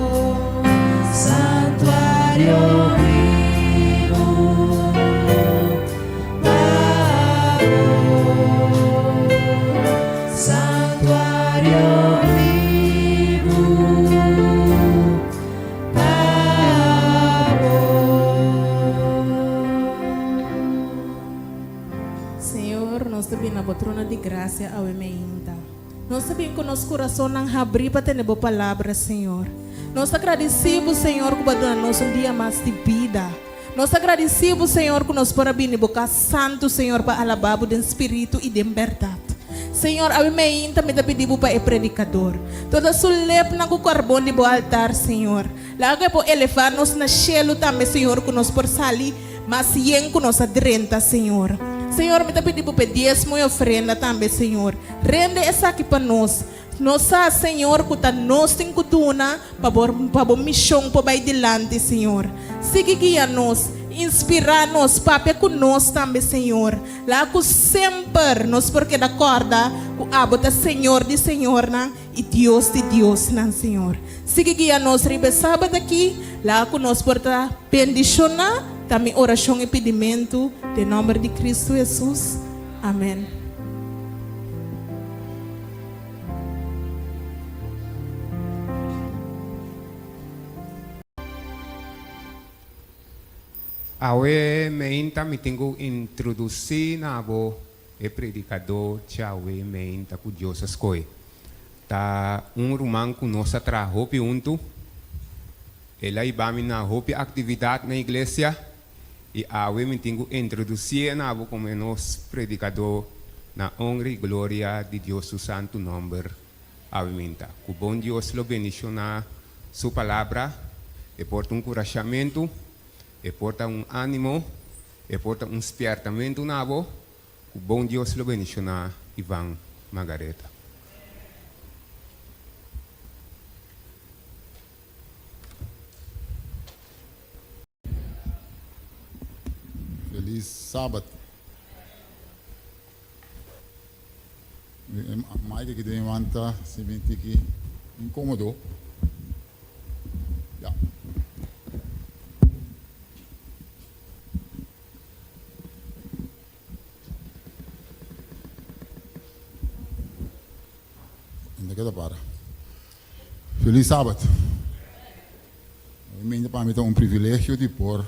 santuário vivo, santuário vivo, Senhor, nós te na patrona de graça ao emeinta. Nós sabemos que nosso coração não abre para ter boa palavra, Senhor. Nós agradecemos, Senhor, que vai nos um dia mais de vida. Nós agradecemos, Senhor, que nós para vir boca santo, Senhor, para alabar do Espírito e de verdade. Senhor, a mim também te pedimos para o predicador. Toda sulep na carbono de altar, Senhor. Lá que para elevar-nos na cielo também, Senhor, que nós por salir, mas yen que nós adrenta, Senhor. Senhor, me pedimos para diezmo e ofrenda também, Senhor. Rende essa aqui para nós. Nossa, Senhor, que está nós em cutuna para a missão para vai delante, Senhor. Siga guia-nos, inspirar-nos, papai conosco também, Senhor. Lá que sempre nos porque da corda, o abota Senhor de Senhor, e Deus de Deus, Senhor. Siga guia-nos, ribe sábado aqui, lá que nós porta bendicionar, também oração e pedimento, em nome de Cristo Jesus. Amém. Awe meinta me tenho introduzir na abo e predicador chawe meinta ku Deus escolhe. Ta rumang ku nossa tra hopi unto. Ela ibami na hopi atividade na igreja e awe me tenho introduzir na abo como nos predicador na honra e glória de Deus o santo nome. Awe meinta. Ku bom Deus lo beniciona sua palavra e porta encorajamento. E porta ânimo, e porta despertamento nabo, O bom Deus lo beniciona Ivan Margareta. Feliz sábado. Mais que tem vanta, se vem que incomodou. Ja. Ainda queda para. Feliz sábado. Para mim é um privilégio de por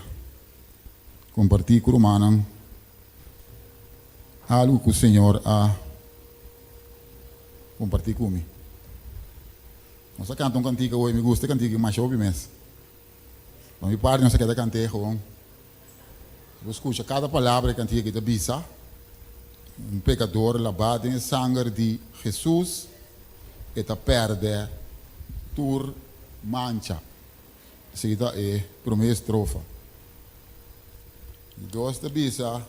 compartilhar com o humano algo que o Senhor a compartilhar comigo. Nós cantamos cantiga hoje, me gusta cantiga mais ouve mesmo. Então, me parte, nós quer cantar com. Eu escuto cada palavra cantiga que está bisa. Um pecador lavado em sangue de Jesus e está perde tur mancha. Seguida é primeira estrofa. Dois da bisa,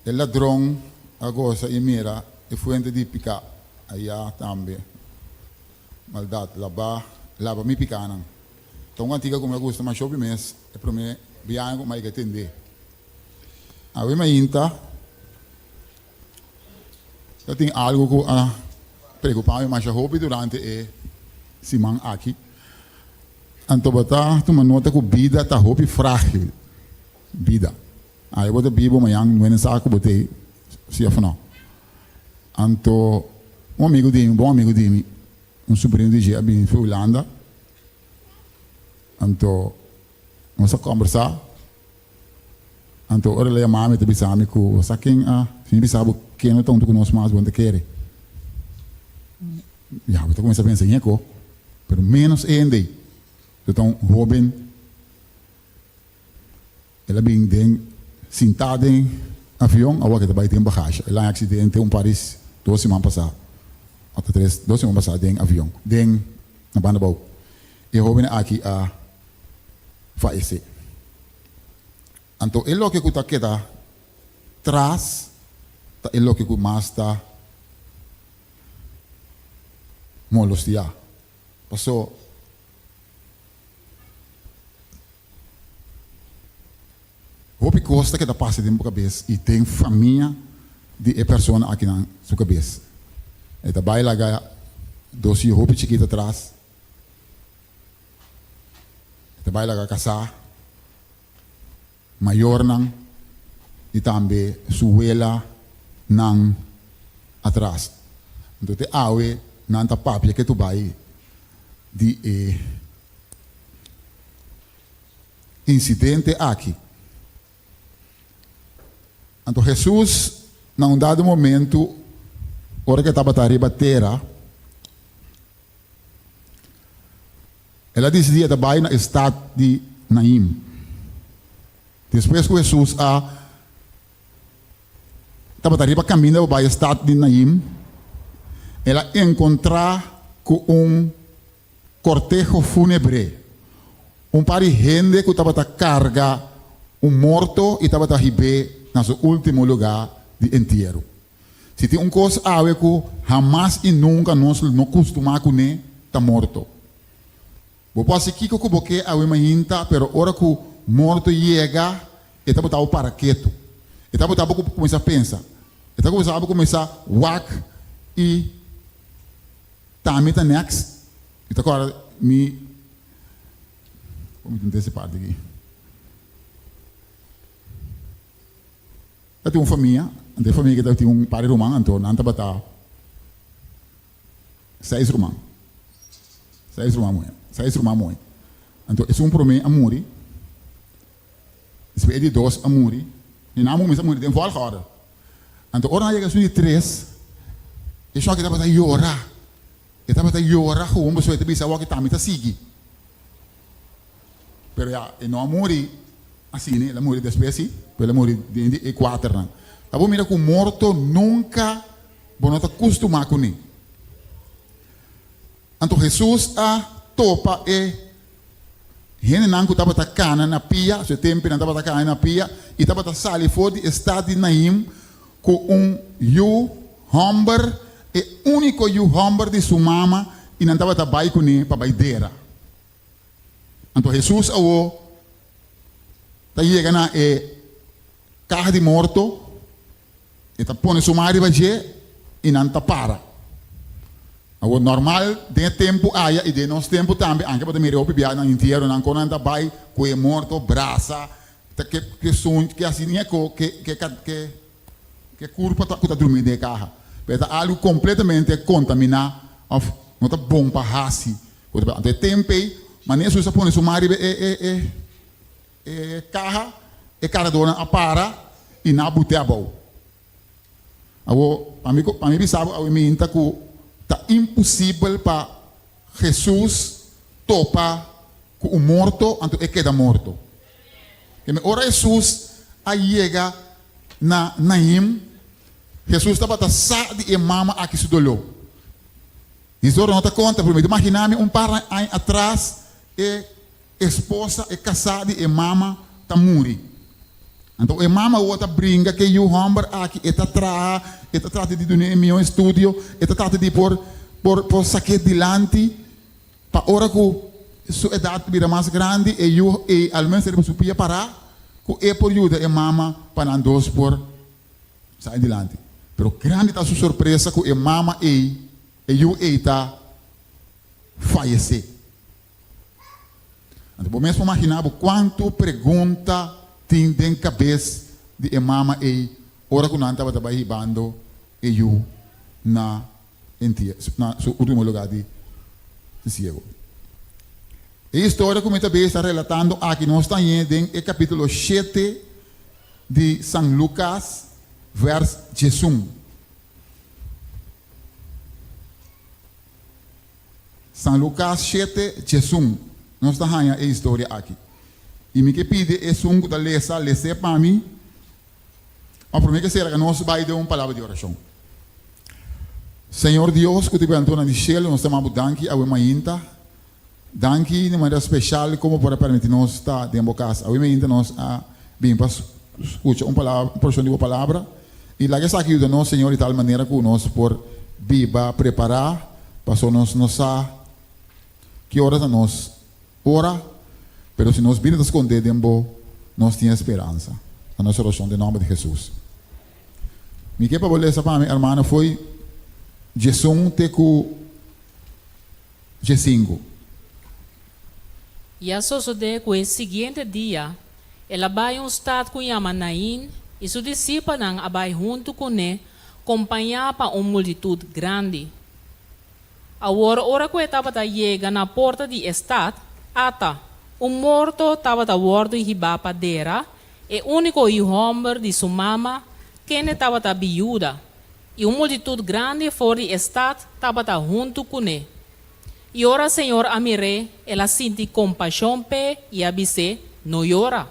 o ladrão agora e mira e fuente de picar aí também. Maldade, lava me picaram. Então, antiga como eu gosto mais sobre mês, é para mim, bem mais que entender. A ver, mas ainda, eu tenho algo que preocupar mais sobre durante a semana aqui. Então, tu uma nota que a vida está muito frágil. Vida. Aí, eu vou Bíblia amanhã, não é necessário botei se afinal. Então, um amigo de mim, bom amigo de mim, sobrinho de Gia, vim para a Holanda. Então, nós conversar. Então, ora le mami te bisami ku sa quem se bisabo quem não tão tu conosco mais bom te querer. Já, eu começar a pensar em eco, pero menos ainda. Então, Robin, ela vem sentada em avião, a que vai ter bagagem. Ela é acidente em Paris 2 semanas passadas. Até 2 semanas passadas em avião. Na banda bau. E Robin aqui a falecer. Então, ele o que está aqui atrás, ele o que mais está molestia. Passou. Hope costa que está passando na cabeça e tem família de pessoa aqui na sua cabeça. Ele vai lá doce roupa chiquita atrás. Ele vai lá casar. Maior não e também suela não atrás. Então te awe não tá papia que tu vai de incidente aqui. Então Jesus, num dado momento, hora que estava arriba terra, ela decidia de vai no estado de Naim. Depois que Jesus estava arriba caminhando para o estado de Naim, ela encontrar com cortejo fúnebre, par de gente que estava carga morto e estava ribe no seu último lugar de entierro. Se tem coisa que jamais e nunca nós não costumamos com ele, está morto. Vou passar aqui com o boque a uma pero ora que o morto chega, ele está para quieto. Ele está para começar a pensar. Ele está para começar a walk e também está next. Então agora vamos tentar essa parte aqui. Eu tenho uma família que tem um par de romano, então não está para 6 romanos. 6 romanos. Então, esse é um problema a morrer. Esse é de 2 a morrer. E não é morrer, tem volta agora. Então, ora chega de 3, e só que está para chorar. Está para chorar, como você vai ter que está a seguir. Pero já, não morrer assim, né? Ela morrer depois, ela morrer de 4 anos. A bom mira que o morto nunca não está acostumado com ele. Então, Jesus topa Hene nanku taba ta kana na pia, so tempo na taba ta kana na pia, e taba ta sali for di estado de Naim com yu homber e único yu homber de sua mama e não taba ta bai kuni pa baideira. Então Jesus awo ta chega na carro de morto e ta pone sua mari baje e não ta para. O normal de tempo aya e de nosso tempo também anche para mirar o bebê na inteiro não quando anda vai com o morto braça que som que assim é que curva tá dormir de carro mas algo completamente contaminado of não tá bom para hasi o de tempo mas nem se põe sumari carro e cara dona a para e na bute a bom a mim sabe a mim tá com tá impossível para Jesus topar com o morto, então ele queda morto. E ora Jesus aí chega na Naim, Jesus estava a sair de mama aqui se dolou. Isso não está conta, porque imagina-me par anos atrás, e esposa é casada e mama está morri. Então a mama outra brinca que o homem aqui está trata de donar meu estúdio, está trata de por saque dilante, para hora que sua idade vira mais grande e ao menos ele podia parar, que é por ajuda a mama para andar por sair dilante. Pero grande está sua surpresa que a mama está falecer. Então vamos imaginar quanto pergunta tem dentro da cabeça de mama ora que não estava trabalhando na seu último lugar de ciego. A história que eu está relatando aqui nós estamos em capítulo 7 de São Lucas, verso 1. São Lucas 7, 1. Nós estamos em a história aqui. E me que pede é sungo da lesa para mim. A primeira que será que nós vai dar uma palavra de oração. Senhor Deus, que te bendiga no céu, nós estamos danke a Wemainta. Danke de maneira especial como para permitir nós estar dentro da casa. A Wemainta nós bem para escutar uma palavra, uma porção de uma palavra. E lá que está aqui de nós, Senhor, de tal maneira que nós por viva preparar, para nós que horas nós ora. Pero se nós virmos esconder dentro, nós temos esperança. A nossa oração em nome de Jesus. Me que para bolesa para minha irmã foi Jesus teco G5. E a suceder que o seguinte dia, ela vai estado com Naim e seu discípulo não vai junto com ele, acompanhar para uma multidão grande. A hora que estava chegando na porta de estado, morto estava a bordo de padeira, e o único homem de sua mama, que estava a viúva, e uma multidão grande fora de estado estava junto com ele. E ora, Senhor, a mire, ela sente compaixão e a disse, não chora.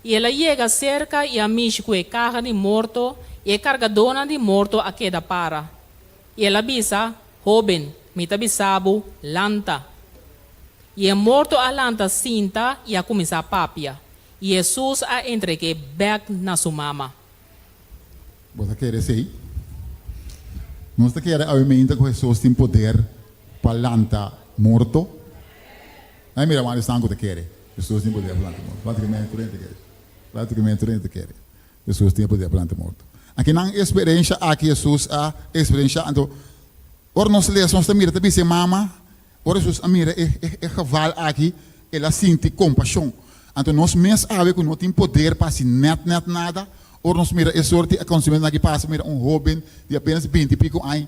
E ela chega cerca e a mexe com a carga de morto, e a cargadona de morto a queda para. E ela disse, jovem, me tabisabo, lanta. E é morto a lanta cinta e a começar a papia. E Jesus a entregue back na sua mama. Você quer dizer? Nós queremos aumentar que Jesus tem poder para lanta morto. Aí mira, mas não quer. Jesus tem poder para lanta morto. Praticamente quer. Jesus tem poder para lanta morto. Aqui não experiência aqui Jesus a experiência. Então, ora nós lemos nós também também mama. Ora Jesus a mira é cavalo aqui, ela sente compaixão. Então nós mesmos sabemos que não tem poder para se net nada. Ora nós mira é sorte a consumir aqui passa mira jovem de apenas 20 e pico anos,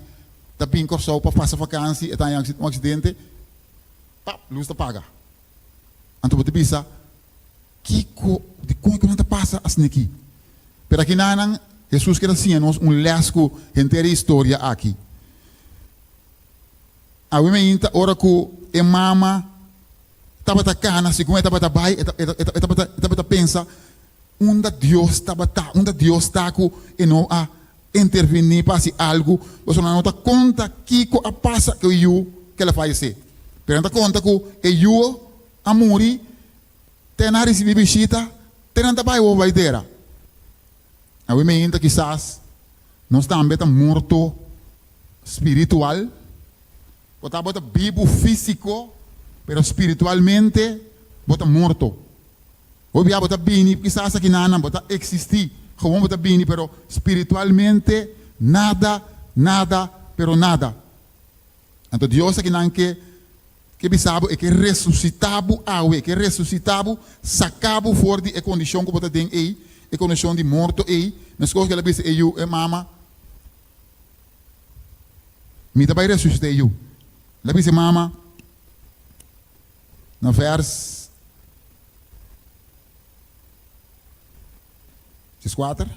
tá bem corso para passar vacância, está em um acidente, pá, luz está paga. Então você pensa, de como que não está passa assim aqui? Pero aqui não, Jesus quer assim nós lesco inteira história aqui. A women ora ku e mama estava cana se como estava bai estava pensa onde Deus está ku e não a intervenir para se algo você não dá conta que a passa que ela faz ser pero não dá conta ku e amori, tem na receber visita, tem na trabalho ou vai dera. A we meinta quizás nós também tá morto espiritual, bota vivo físico, pero espiritualmente bota morto. O bia bota bini, quizás aqui nana bota existir, como bota bini, pero espiritualmente nada, pero nada. Então Deus aqui não que bisabo é que ressuscitabo awe, que ressuscitabo sacabo fora de condição que bota tem aí, a condição de morto aí, mas coisa que ela disse eu mama, me também ressuscitei eu. Ela disse mama, no verso 4.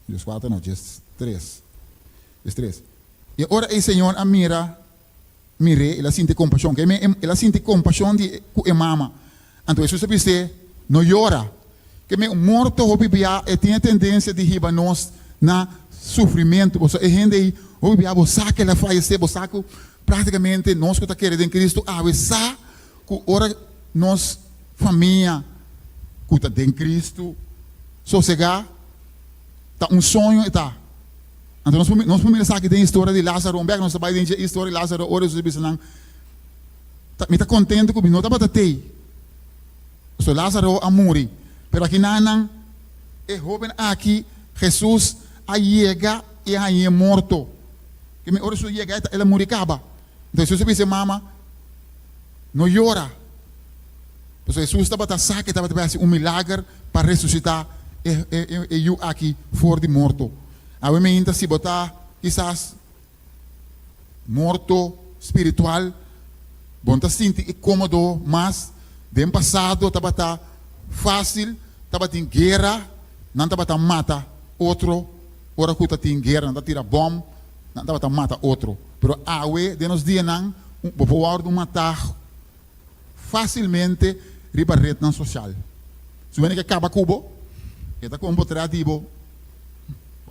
Diz 4 não, diz 3. Diz 3. E agora o Senhor a mire, ela sente compaixão, que ela sente compaixão de mama. Então Jesus disse, não chora. Que me morto o bibia e tem a tendência de riba nós na sofrimento, você é gente aí, o bibia você que ela falece, você que praticamente nós que está querendo em Cristo, você que ora nós família que está em Cristo, sossegar, tá sonho e tá. Então nós podemos saber que tem a história de Lázaro, nós sabemos a história de Lázaro, ora Jesus disse não, me está contente que não está batendo. So Lázaro a morrer. Pero aqui não é jovem aqui, Jesus a chega e aí é morto. Que me ora só chega ela moricaba. Então Jesus disse mama, não chora. Pois Jesus estava a saque, estava a fazer milagre para ressuscitar e eu aqui fora de morto. A mim ainda se botar quizás morto espiritual, bom tá sentir incômodo, mas do passado estava fácil, estava em guerra, não estava mata outro, ora que está em guerra, não tira bom, não estava mata outro. Pero awe de nos dias não, pode matar facilmente riba rede não social. Se você que acaba cubo, está com trativo,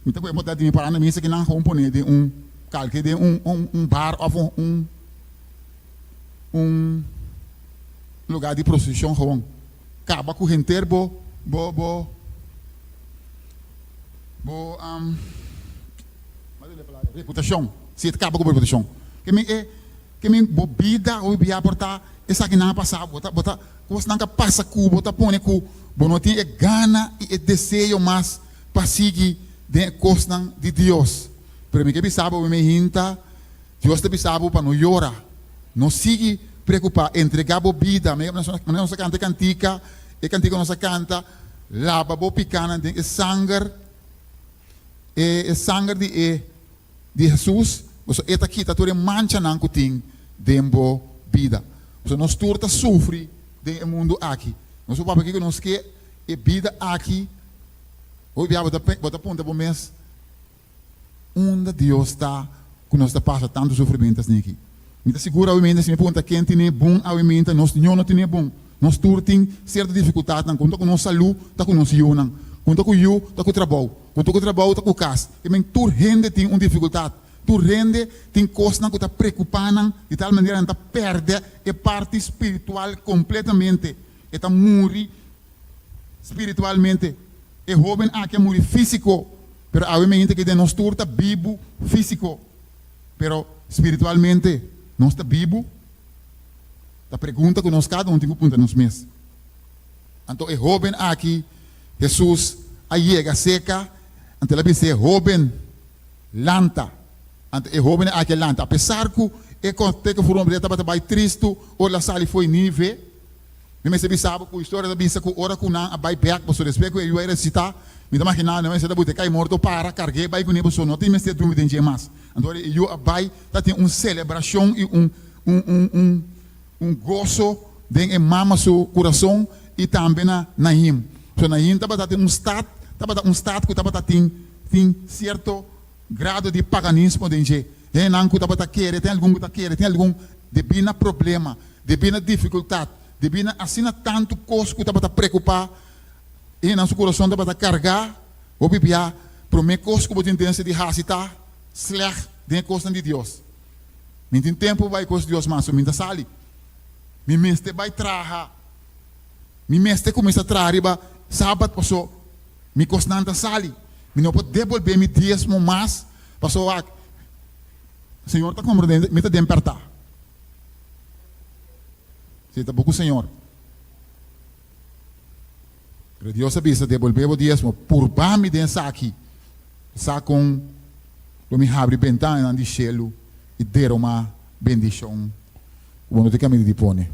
então eu vou botar de para na mesa que não componente de calque de bar ou lugar de prostituição gewoon. Acaba com gente reputação. Se acaba com reputação. Que me bobida ou bia portar essa que não passa, bota coisa não passa cu, bota põe cu, bom não tem gana e desejo mais para seguir de costa de Deus. Pero me que bisabo me hinta, Deus te bisabo para não chorar, não siga preocupar, entregar a vida, nós canta cantica, e cantica nós canta, lava bo picana de sangue de Jesus, você eta aqui tá tudo mancha não que tem dembo vida. Você nós turta sofre de mundo aqui. Nós o papo aqui que nós que é vida aqui. Hoje bota ponta bom mês. Onde Deus está, que nós está passa tanto sofrimento assim aqui. Me está segura o menino se me pergunta quem tem bom ao menino, nós não tem bom. Nós tem certa dificuldade, não conta com nossa saúde, está com nosso eu não. Conta com eu, está com o trabalho. Conta com o trabalho, está com o casa. E men tu rende tem uma dificuldade. Tu rende tem coisa que está preocupando de tal maneira que está perde a parte espiritual completamente. Está morre espiritualmente. É jovem aqui morre físico, pero a mente que nós turta vivo físico, pero espiritualmente não está vivo. A pergunta que nós cada tem que perguntar nos meses. Então é jovem aqui, Jesus aí chega seca, então ele diz jovem lanta, então é jovem aqui lanta. Apesar que é que foram estava bem triste, ou lá sali foi nível. Me se sabe que a história da bisa que ora que não vai back, você respeito eu era citar, me dá imaginar, não é se da bute cai morto para carregar vai com nem você não tem mais dúvida em mais. Então eu vai tá tem uma celebração e gozo em mama seu coração e também na him. So na him tava tem um estado que tava tem certo grado de paganismo dentro. É não que tava querer, tem algum que tá querer, tem algum devina problema, devina dificuldade, devina assina tanto coisa que tava preocupar e na seu coração tava carregar, ou bibia, para mim coisa que tem tendência de hasitar, slecht, de coisa de Deus. Minha tempo vai com Deus mas minha sali. Mi meste vai traha. Mi meste começa a trazer sábado passou. Mi costanta sali. Mi não pode devolver mi dízimo mais. Passou a Senhor está compreendendo, me está despertar. Você está pouco Senhor. Pero Deus avisa devolver o dízimo por bami dentro aqui. Sa com lo mi abre ventana di cielo e der uma bendição. Quando te caminho dipone.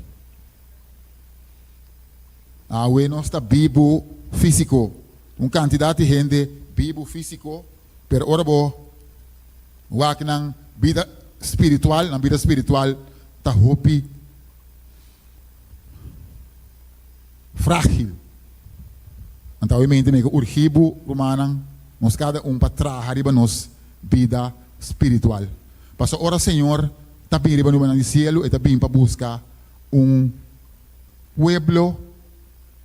Awe nós está vivo físico. Quantidade de gente vivo físico, pero ora bo wak nang vida espiritual, na vida espiritual ta hopi frágil. Então, obviamente, me urgibo romanang nos cada para hariba nos vida espiritual. Paso ora Senhor, tá bem riba no cielo e tá bem para buscar pueblo,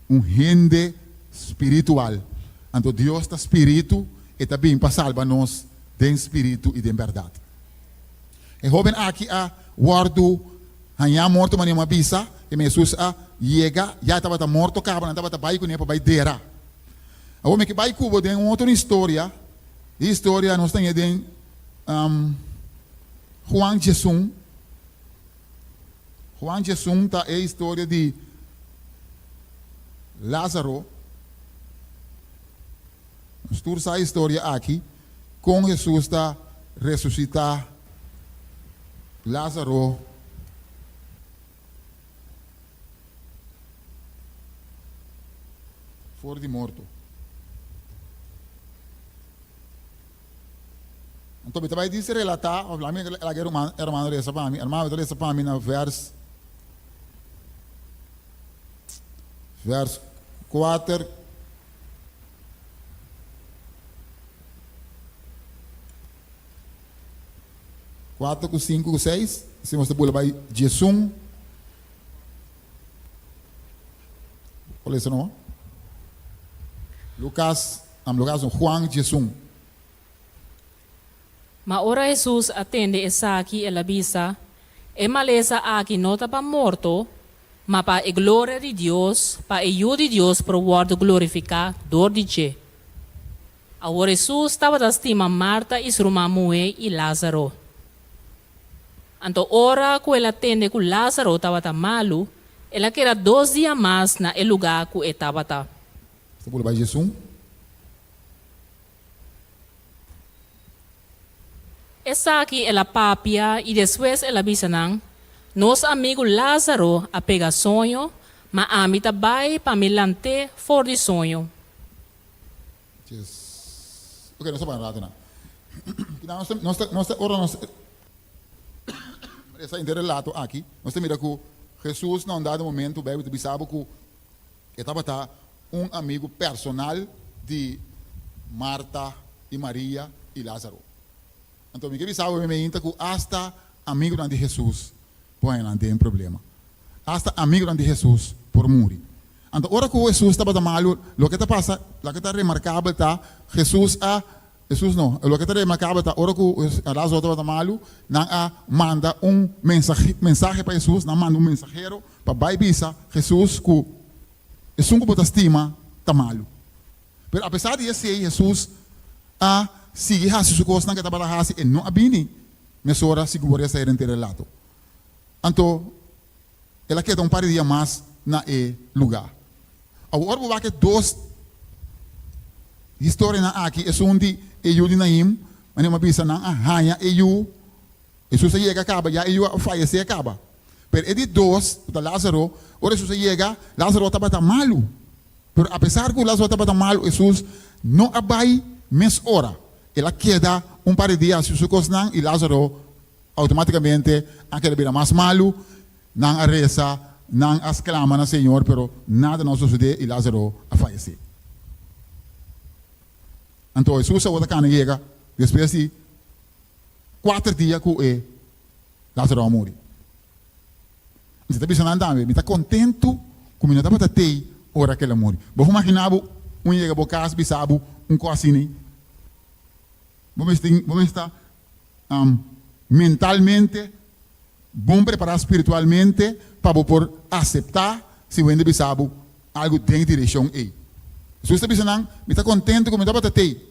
gente espiritual. Então Deus está espírito e tá bem para salvar nos de espírito e de verdade. E jovem aqui a guardo hanya morto mani uma bisa e Jesus a chega já estava morto acaba não estava bai com nem para bai dera. A homem que vai cubo tem outra história. História nós tem de Juan Jesus. Juan Jesus tá é a história de Lázaro. Nós temos a história aqui com Jesus está ressuscitar Lázaro fora de morto. Então, você vai dizer relatar, obviamente, ela quer irmã dessa para mim, irmã dessa para mim, no verso 4, com 5, com 6, se você pula vai Jesus, olha isso não? Lucas, Juan, Jesus. Ma ora Jesus atende essa aqui ela bisa, e malesa aqui nota pa morto, ma pa a glória de Deus, pa a de Deus pro word glorificar dor de che. Agora Jesus estava da estima Marta e sua mãe e Lázaro. Então ora que ela atende que Lázaro estava tá malo, ela queria 2 dias mais na lugar que estava tá. Você pula vai Jesus? Essa aqui ela papia e depois ela bisa nang nos amigo Lázaro a pegar sonho, ma ami tabay pamilante for de sonho. Yes. Ok, nós estamos na. Nós ora nós essa interrelato aqui, nós temos que Jesus não dado momento bem de bisabo que estava tá amigo personal de Marta e Maria e Lázaro. Então, me bisabo me inta que hasta amigo de Jesus, põe não tem problema. Hasta amigo de Jesus por morrer. Então, ora que Jesus estava malo, o que está passa, o que está remarcável tá Jesus não, o que está remarcável tá ora que Lázaro estava malo, não manda mensagem para Jesus, não manda mensageiro para baibisa Jesus que é um que estima tá malo. Mas apesar de isso, Jesus sigue a sua coisa que estava lá e não abini, mas ora segura essa era interrelato. Então, ela quer par de dias mais na lugar. Agora vou ver 2 histórias aqui, é de eu de Naim, mas uma pista na arranha eu, Jesus chega acaba, já eu falece acaba. Pero é de 2 da Lázaro, ora Jesus chega, Lázaro estava malo. Pero apesar que Lázaro estava malo, Jesus não abai mes hora. Ela queda par de dias sua coisa e Lázaro automaticamente aquele vira mais malo, não reza, não exclama no Senhor, pero nada não sucede e Lázaro falece. Então Jesus a outra cana chega, depois de 4 dias que Lázaro morre. Você está pensando também, me está contente como não estava até hora que ele morre. Vou imaginar chega para casa, bisabo, coisa assim. Vamos estar mentalmente bom preparar espiritualmente para por aceitar se o ende bisabo algo dentro da direção aí. Se você está pensando, me está contente com o que eu estou.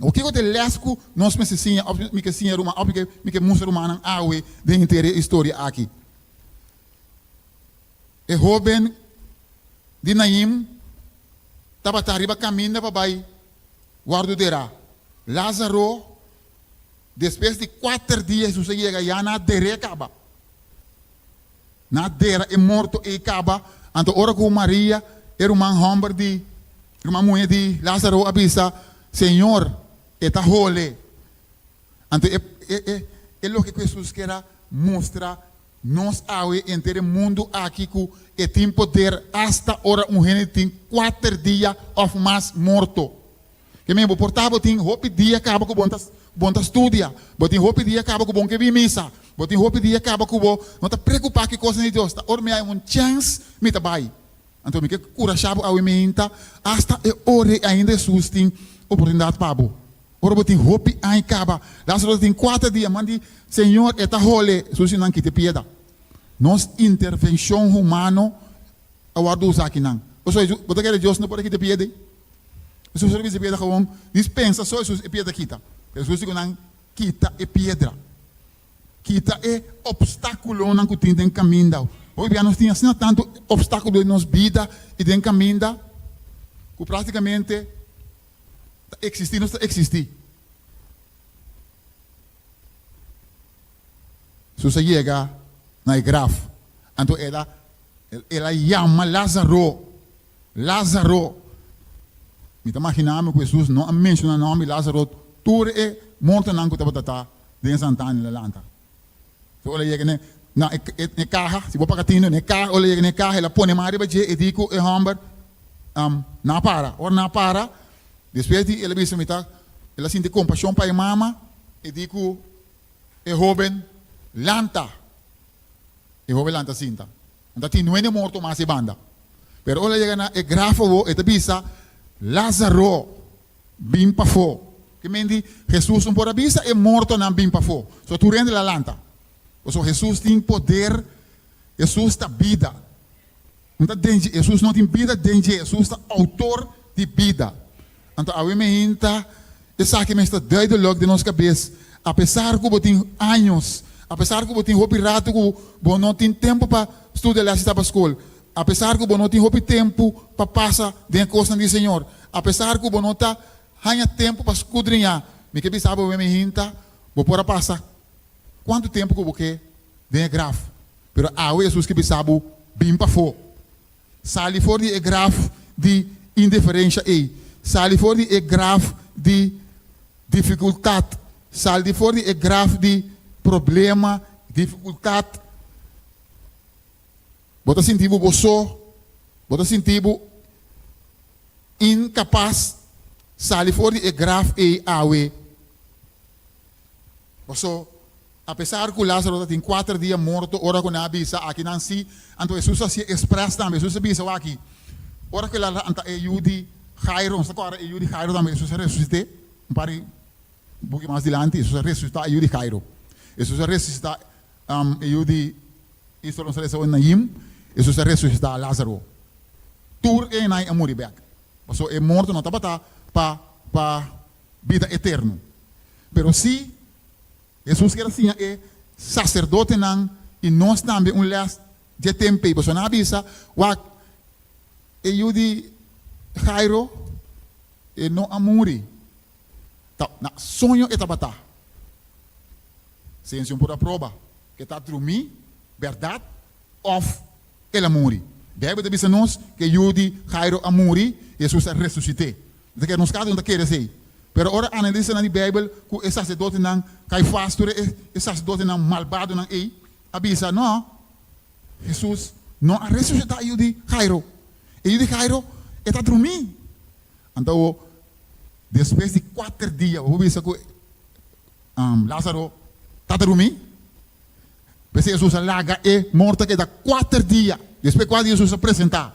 O que eu te lesco, nós me ensina, me que ensina uma, me que mostra uma awe dentro da história aqui. O jovem de Naim estava arriba caminhando para vai guarda Lázaro, depois de 4 dias, Jesus chega já na dere acaba. Na dere é morto e acaba. Então, ora com Maria, era uma homem de, uma mulher de Lázaro, avisa, Senhor, está role. Então, é o que Jesus quer mostrar. Nós, entre o mundo aqui, que tem poder, hasta ora, gente tem 4 dias ou mais morto. Que mesmo, portanto, tem roupa dia acaba com bom estudia, tem roupa dia acaba com bom que vi missa, tem roupa dia acaba com bom, não está preocupado com coisa de Deus, ora me há chance, me tá vai. Então, me que cura chabo ao menta, hasta ore ainda Jesus tem oportunidade para bo. Ora tem roupa aí acaba, Lázaro tem 4 dias, mandi, Senhor, está role, Jesus não quite pieda. Nos intervenção humana, a guarda usar aqui não. Ou seja, você quer Deus não pode quite pieda? Jesus não vai pieda com dispensa só Jesus é pieda quita. Jesus não quita é pedra. Quita é obstáculo não que tem caminho. Hoje nós temos assim tanto obstáculo em nossa vida e tem caminho que praticamente existir não existe. Jesus chega na grave. Então ela chama Lázaro. Lázaro. Me imaginamos que Jesus não menciona o nome Lázaro. Tudo é morto não que estava dentro da Santana na lanta. So olha aí na carro, se vou para catino, na carro, olha aí na carro, ela põe mais para e digo é hamber na para, ou na para. Depois de ela disse me tá, ela sente compaixão para a mama e digo é jovem lanta. É jovem lanta sinta. Então tem não é morto mais e banda. Pero olha aí na é grafo e tabisa Lázaro bim pa fo. Que mendi Jesus não pode avisa é morto na bim pa fo. So tu rende la lanta. So Jesus tem poder. Jesus está vida. Não tá dentro. Jesus não tem vida dentro. Jesus está autor de vida. Então a menina essa que me está doido logo de nossa cabeça. Apesar que eu tenho anos, apesar que eu tenho roupa rato, que eu não tenho tempo para estudar lá para a escola. Apesar que eu não tenho tempo para passar dentro da coisa do Senhor. Apesar que eu não tenho tempo para escudrinhar. Me que sabe o meu hinta, vou pôr a passar. Quanto tempo que eu quero dentro grave? Pero Jesus que sabe bem para fora. Sali fora de grave de indiferença aí. Sali fora de grave de dificuldade. Sali fora de grave de problema, dificuldade. Bota sentido você, bota sentido incapaz, sali fora de grave e awe. Você, apesar que o Lázaro tem 4 dias morto, ora que na bisa aqui não se, então Jesus se expressa também, Jesus bisa aqui. Ora que lá anta é Yudi Jairo, não agora é Yudi Jairo também, Jesus ressuscité, pare um pouquinho mais adiante, Jesus ressuscita é Yudi Jairo. Jesus ressuscita é Yudi, isso não se ressuscita em Naim. Jesus ressuscita Lázaro. Tur é na amor e back. Então é morto não está para vida eterna. Pero se Jesus quer assim é sacerdote não e nós também las de tempo. Você não avisa o é Yudi Jairo e não amori. Tá na sonho é tabata. Ciência por a prova que está dormir, verdade, of ela morre. Bíblia diz nos que Yudi Jairo amori, Jesus ressuscité. Então que nos casos não quer dizer. Pero ora analisa na Bíblia que esse sacerdote não cai fácil, esse sacerdote não malvado não é. Avisa não. Jesus não ressuscitou Yudi Jairo. E Yudi Jairo está dormindo. Então depois de 4 dias, eu vi que Lázaro está dormindo. Porque Jesus larga é morto que dá 4 dias. Depois 4 dias Jesus se apresenta.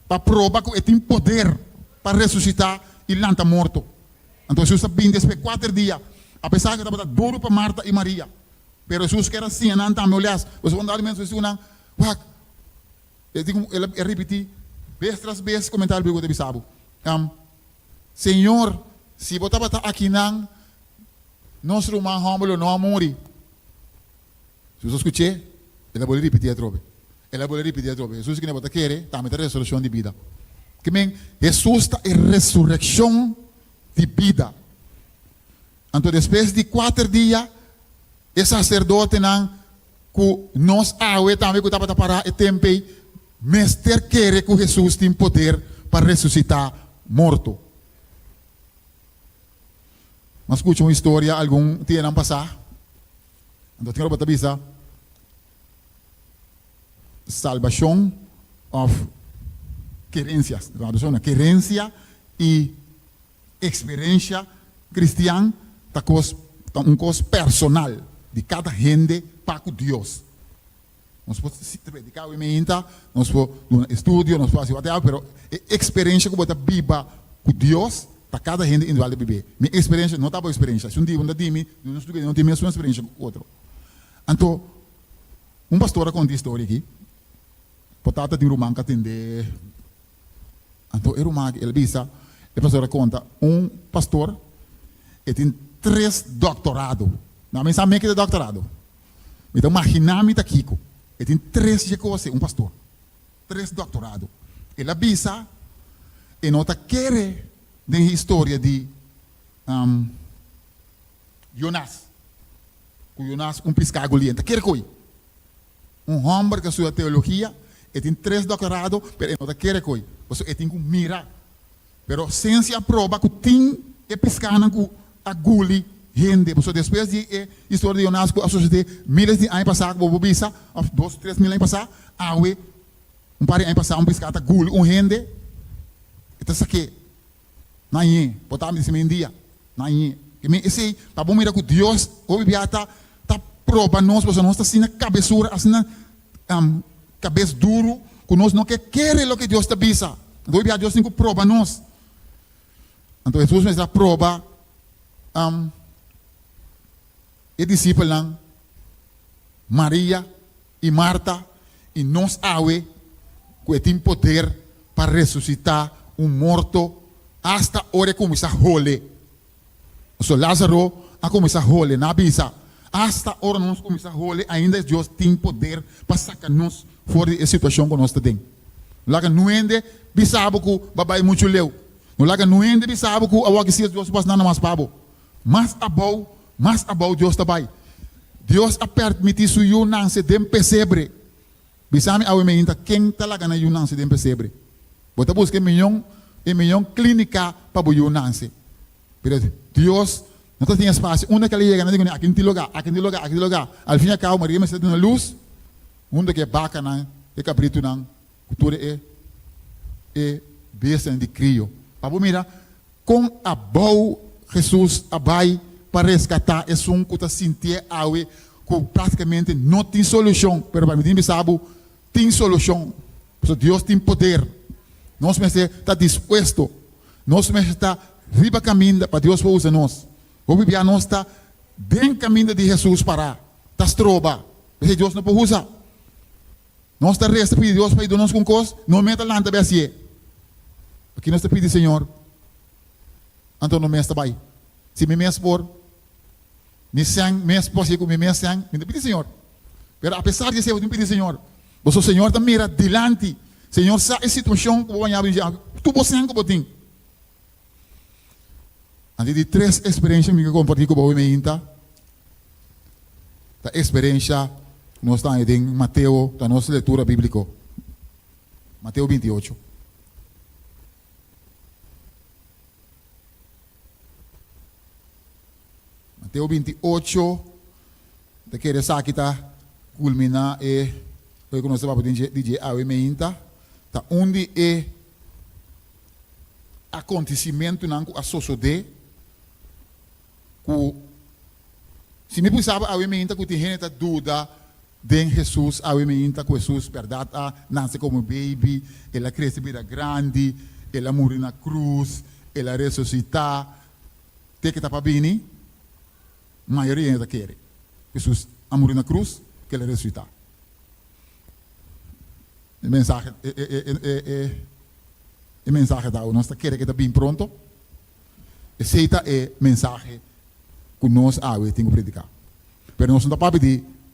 Para provar que ele tem poder para ressuscitar e ele está morto. Então Jesus está vindo depois de 4 dias. Apesar que estava duro para Marta e Maria. Pero Jesus quer assim, não também olhas. Você quando ali mesmo uma, ele repetir, vez tras vez comentário bíblico de bisabo. Senhor, se você está aqui não, nós rumah humble não morri. Se você escutei, ele pode repetir a trobe. Ele pode repetir a trobe. Jesus que não pode querer, também tem ressurreição de vida. Que men, Jesus está em ressurreição de vida. Então, depois de 4 dias, o sacerdote não, que nós awe também que estava para o tempo, mestre quer que Jesus tem poder para ressuscitar morto. Mas escute uma história, algum dia não passar. Então, tenho que avisar. Salvação of querências. Querência e experiência cristã é uma coisa personal de cada gente para com Deus. Nós podemos se dedicar a mente, nós podemos estudar, nós podemos fazer algo, mas a experiência que você viva com Deus, para cada gente individual de viver. Minha experiência não está boa experiência. Se um dia não tem a mesma experiência com o outro. Então, um pastor conta uma história aqui. Potata de rumah que atender. Então, ele diz, a pastora conta, um pastor, ele tem 3 doutorados. Não, mas sabe que é doutorado. Então, imagina-me aqui, ele tem 3 coisas, um pastor. 3 doutorados. Ele avisa, e nota quer da história de Jonas. O Jonas, um pescador liente. Quer coi? Um homem que sua teologia, ele tem 3 doutorados, mas ele não quer coi. Ele tem que mirar. Mas ciência prova que tem que pescar com agulha gente. Depois de história de Jonas, a sociedade, milhares de anos passados, vou bisa, 2, 3 mil anos passados, awe, par de anos passados, pescar agulha, gente. Então, isso aqui, não é, botar me em dia, não é. Esse, tá bom, mira que Deus, o biata, tá prova nós, porque nós está assim na cabeçura, assim na cabeça duro, que nós não quer o que Deus está bisa. Então, o biata Deus tem que prova nós. Então, Jesus está prova, e discípulo lang, Maria e Marta, e nós awe, que tem poder para ressuscitar um morto, hasta a hora que começa a role. So Lázaro a começar a role na bisa. Hasta a hora nós começa a role, ainda Deus tem poder para sacar-nos fora da situação que nós temos. Laga nuende bisabo que babai muito leu. No laga nuende bisabo que a que se Deus passa nada mais pabo. Mas abau Deus também. Deus a permitir su yunanse dem pesebre. Bisami awe me inta quem talaga na yunanse dem pesebre. Bota busca milhão clínica para o yunanse. Pero Deus não tem espaço. Onde que ele chega, não digo aqui em lugar. Al fim e ao cabo, Maria me está na luz. Onde que é baca não, é cabrito não, cultura é besta de crio. Para mira, com a boa Jesus abai para resgatar esse que está sentindo awe, que praticamente não tem solução. Pero para mim, sabe, tem solução. Porque Deus tem poder. Nós está disposto. Nós está viva caminho para Deus usar nós. O bebê nós está bem caminho de Jesus para. Está trova. Porque Deus não pode usar. Nós está resta pedir Deus para ir com coisas. Não meta lá também assim. Aqui nós está pedindo Senhor. Então não me está bem. Se me expor, me sang, me expor, se me sang, me pede Senhor. Mas apesar de ser, eu pedi Senhor. Mas o Senhor também mira delante. Senhor, sabe a situação que eu vou abrir. Tu você não pode. Antes de 3 experiências que eu compartilhei com você, a experiência nós estamos em Mateus, da nossa leitura bíblica. Mateus 28. Mateus 28, te quer saber que está culminar e o que nós vamos dizer a Meinta, tá onde é acontecimento não a sociedade que se me pensava a Meinta que tem gente dúvida de Jesus, a Meinta que Jesus verdade nasce como baby, ela cresce vida grande, ela morre na cruz, ela ressuscita, tem que estar para bem. A maioria ainda quer. Jesus a morir na cruz, que ele ressuscitar. O mensagem, o mensagem da nós quer que está bem pronto. Esse é o mensagem que nós temos que predicar. Mas nós não estamos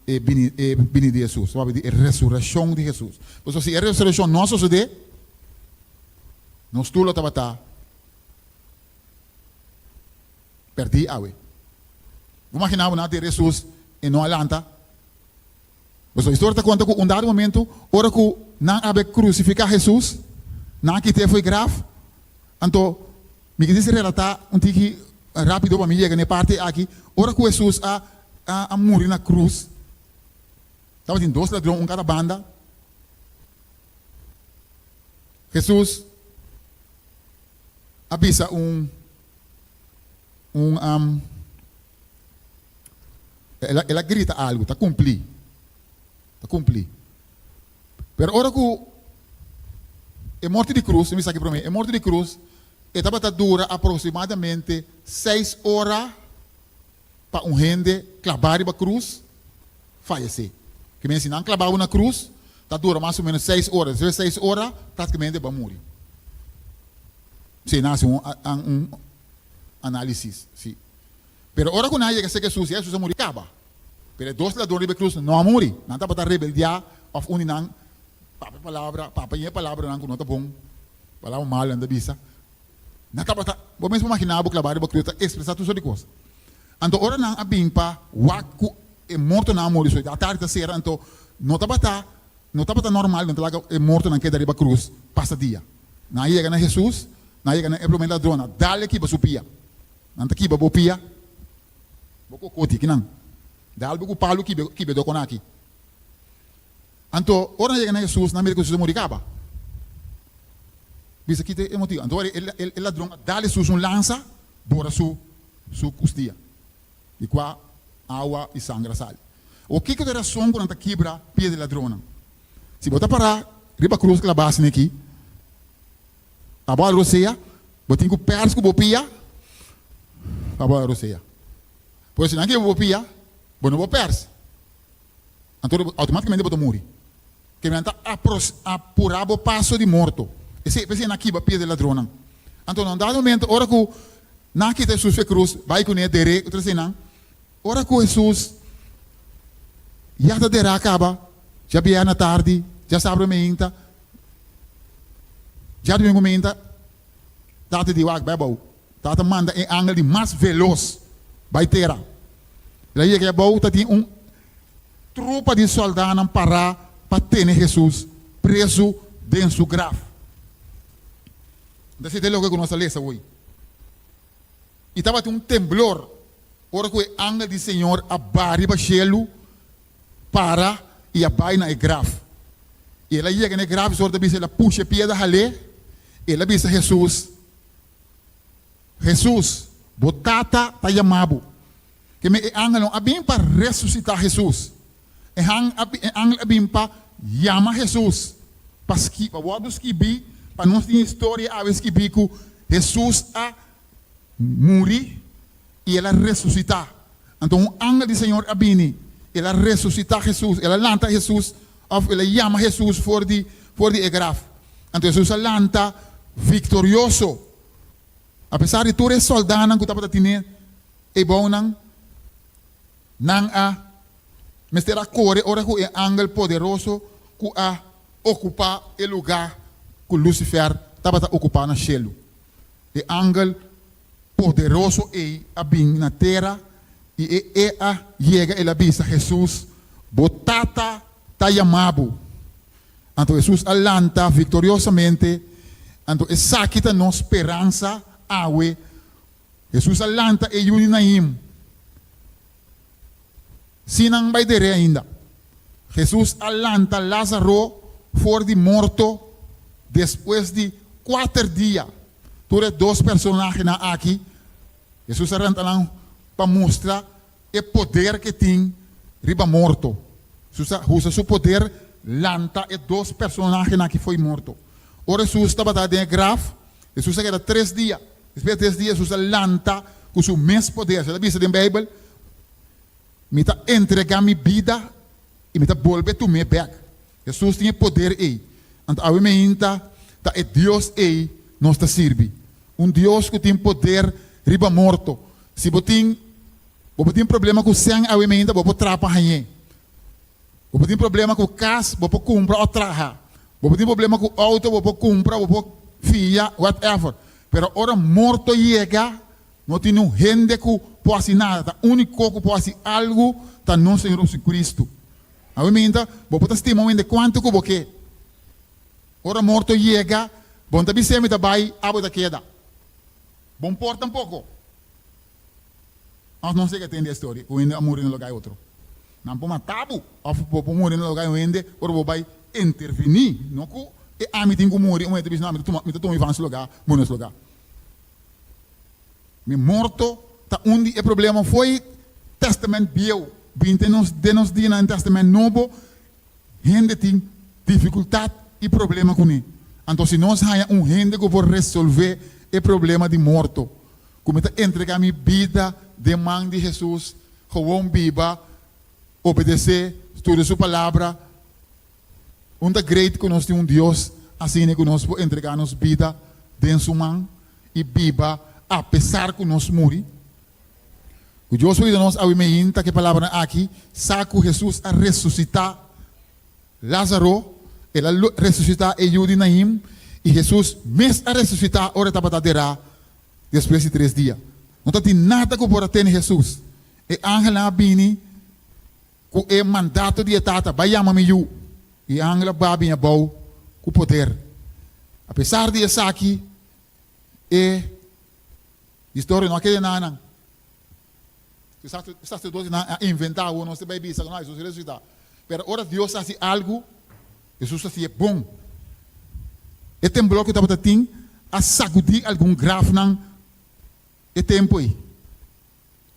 pedindo de Jesus, estamos pedindo a ressurreição de Jesus. Porque se a ressurreição não suceder, nós todos estamos perdidos. Vamos imaginar que Jesus não alanta. Mas a história conta que dado momento, ora que não havia crucificado Jesus, não que foi grave. Então, me diz relatar tique rápido para mim chegar na parte aqui, ora que Jesus a morrer na cruz. Estava em 2 ladrões, cada banda. Jesus avisa ela grita algo, está cumprir. Pero ora que a morte de cruz, me sabe para mim, a morte de cruz, estava dura aproximadamente 6 horas para gente clavar a cruz, falecer. Que me não clavar na cruz, está dura mais ou menos 6 horas. Se 6 horas, praticamente vai morrer. Se nasce um análise, sim. Pero ora que não chega Jesus a morrer, acaba. Pero 2 ladrões de cruz não morrer. Não está para rebeldia, of uninang, papa niya palavra não está bom, palavra mal anda bisa. Não está para, vou mesmo imaginar o clavar de cruz, expressar tudo de coisa. Então ora não abim pa, waku é morto na morrer, so a tarde está será, então não está para normal, não está é morto na queda de cruz, passa dia. Não chega na Jesus, não chega na implementa ladrona, dá-lhe aqui para supia, não está aqui para bopia, boko koti que não. Dahil buku palu kibe do konaki. Anto ora chega na Jesus na América Jesus moricaba. Bisa kita emotivo. Anto el ladrão dá-lhe Jesus lança bora su custia. E qua água e sangue sal. O que era som quando quebra pia de ladrona? Se botar para riba cruz que la base aqui. A boa roseia, botinho com pés com bopia. A boa roseia. Pois se não que bopia, bom, não vou perder. Então, automaticamente vou morrer. Que me anda apurar o passo de morto. Esse é aqui a pia de ladrona. Então, não dá momento, ora que na que Jesus fez cruz, vai com ele direito, outra cena. Ora que Jesus já está de acaba, já vier na tarde, já sabe o meinta, já domingo meinta, data de wag bebau, data manda em ângulo de mais veloz, vai ter. Daí que a volta tem tropa de soldados para ter Jesus preso dentro do grave. Então, você tem logo que nós lemos hoje. E estava um temblor, ora que o ángel do Senhor abare o cielo para e abai na grave. E ela chega na grave, só da ela puxa a piedra ali, e ela diz a Jesus, botata tá chamado. Que me angelo abim para ressuscitar Jesus. Angelo abim para chamar Jesus. Para o que bi, para nós ter história a vez que bi que Jesus a morrer e ela ressuscitar. Então o angelo do Senhor abini, ela ressuscitar Jesus, ela lanta Jesus, ela chama Jesus for de grave. Então Jesus lanta vitorioso. Apesar de todos os soldados que estavam tendo, e bom mas terá corre ora que é ángel poderoso que a ocupar o lugar que Lucifer estava ocupando no cielo. O ángel poderoso é a bem na terra e a chega ela visa Jesus botata tá chamado. Então Jesus alanta vitoriosamente. Então essa que não esperança awe. Jesus alanta e uninaim. Sinang vai dere ainda. Jesus alanta Lázaro for de morto depois de 4 dias. Todos 2 personagens aqui. Jesus alanta lá para mostrar o poder que tem riba morto. Jesus usa seu poder lanta e 2 personagens que foi morto. Ora Jesus estava dentro grave. Jesus era 3 dias. Depois de 3 dias Jesus lanta com seu mesmo poder. Você já viu isso na Bíblia? me tá entregar minha vida e me tá volver tu me back. Jesus tem poder aí. Então, a mim tá é Deus aí nos está sirve. Deus que tem poder riba morto. Se você tem problema com sangue, a mim tá você trapa aí. Você tem problema com casa, você compra ou traha. Você tem problema com auto, você compra, você fia, whatever. Pero ora morto chega, não tem um gente que pode fazer nada. O único que pode fazer algo tá no Senhor Jesus Cristo. A mim tá, você estima de quanto que você ora morto chega, bom também se me vai abo da queda. Bom porta um pouco. Nós não sei que tem a história, o ainda morrer no lugar outro. Não pode tabu, ou morrer no lugar onde, ou vai intervenir, não que a mim tem que morrer, mas depois não, me toma e vai nesse lugar, morrer nesse lugar. Me morto, tá onde o problema foi testamento bio, denos dias no testamento novo, gente tem dificuldade e problema com ele. Então se nós há gente que pode resolver o problema de morto, como está entregar minha vida de mão de Jesus, como viva, obedecer, estudar sua palavra, onde é great que nós temos Deus, assim que nós podemos entregar nossa vida de sua mão e viva, apesar que nós morrimos. O Deus foi de nós, a imagina que a palavra aqui, saco Jesus a ressuscitar Lázaro, ele ressuscitar e Yudi Naim, e Jesus, mesmo a ressuscitar, ora estava a terá, depois de 3 dias. Não tem nada que pode ter em Jesus. E Angela Bini, com o mandato de etata, vai chamar-me eu. E Angela Babi abau com poder. Apesar de isso aqui, e história não é que nada. Está se doce a inventar ou não se vai bisa, não, Jesus ressuscitar. Mas ora Deus faz algo, Jesus faz bom. E tem bloco que estava a sacudir algum grafo não é tempo aí.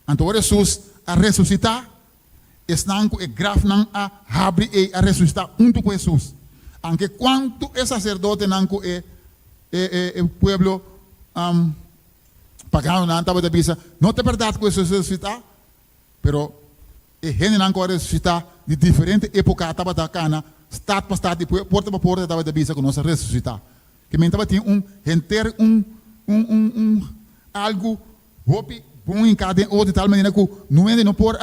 Então Jesus a ressuscitar, estão com o grafo não a abrir e a ressuscitar junto com Jesus. Aunque quanto é sacerdote não com o pueblo pagano não estava de bisa, não é verdade que Jesus ressuscitar, pero e gente não pode ressuscitar de diferente época estava da cana, estado para estado, porta para porta estava de bisa que nós ressuscitar. Que me estava tinha algo hopi bom em cada ou de tal maneira que não por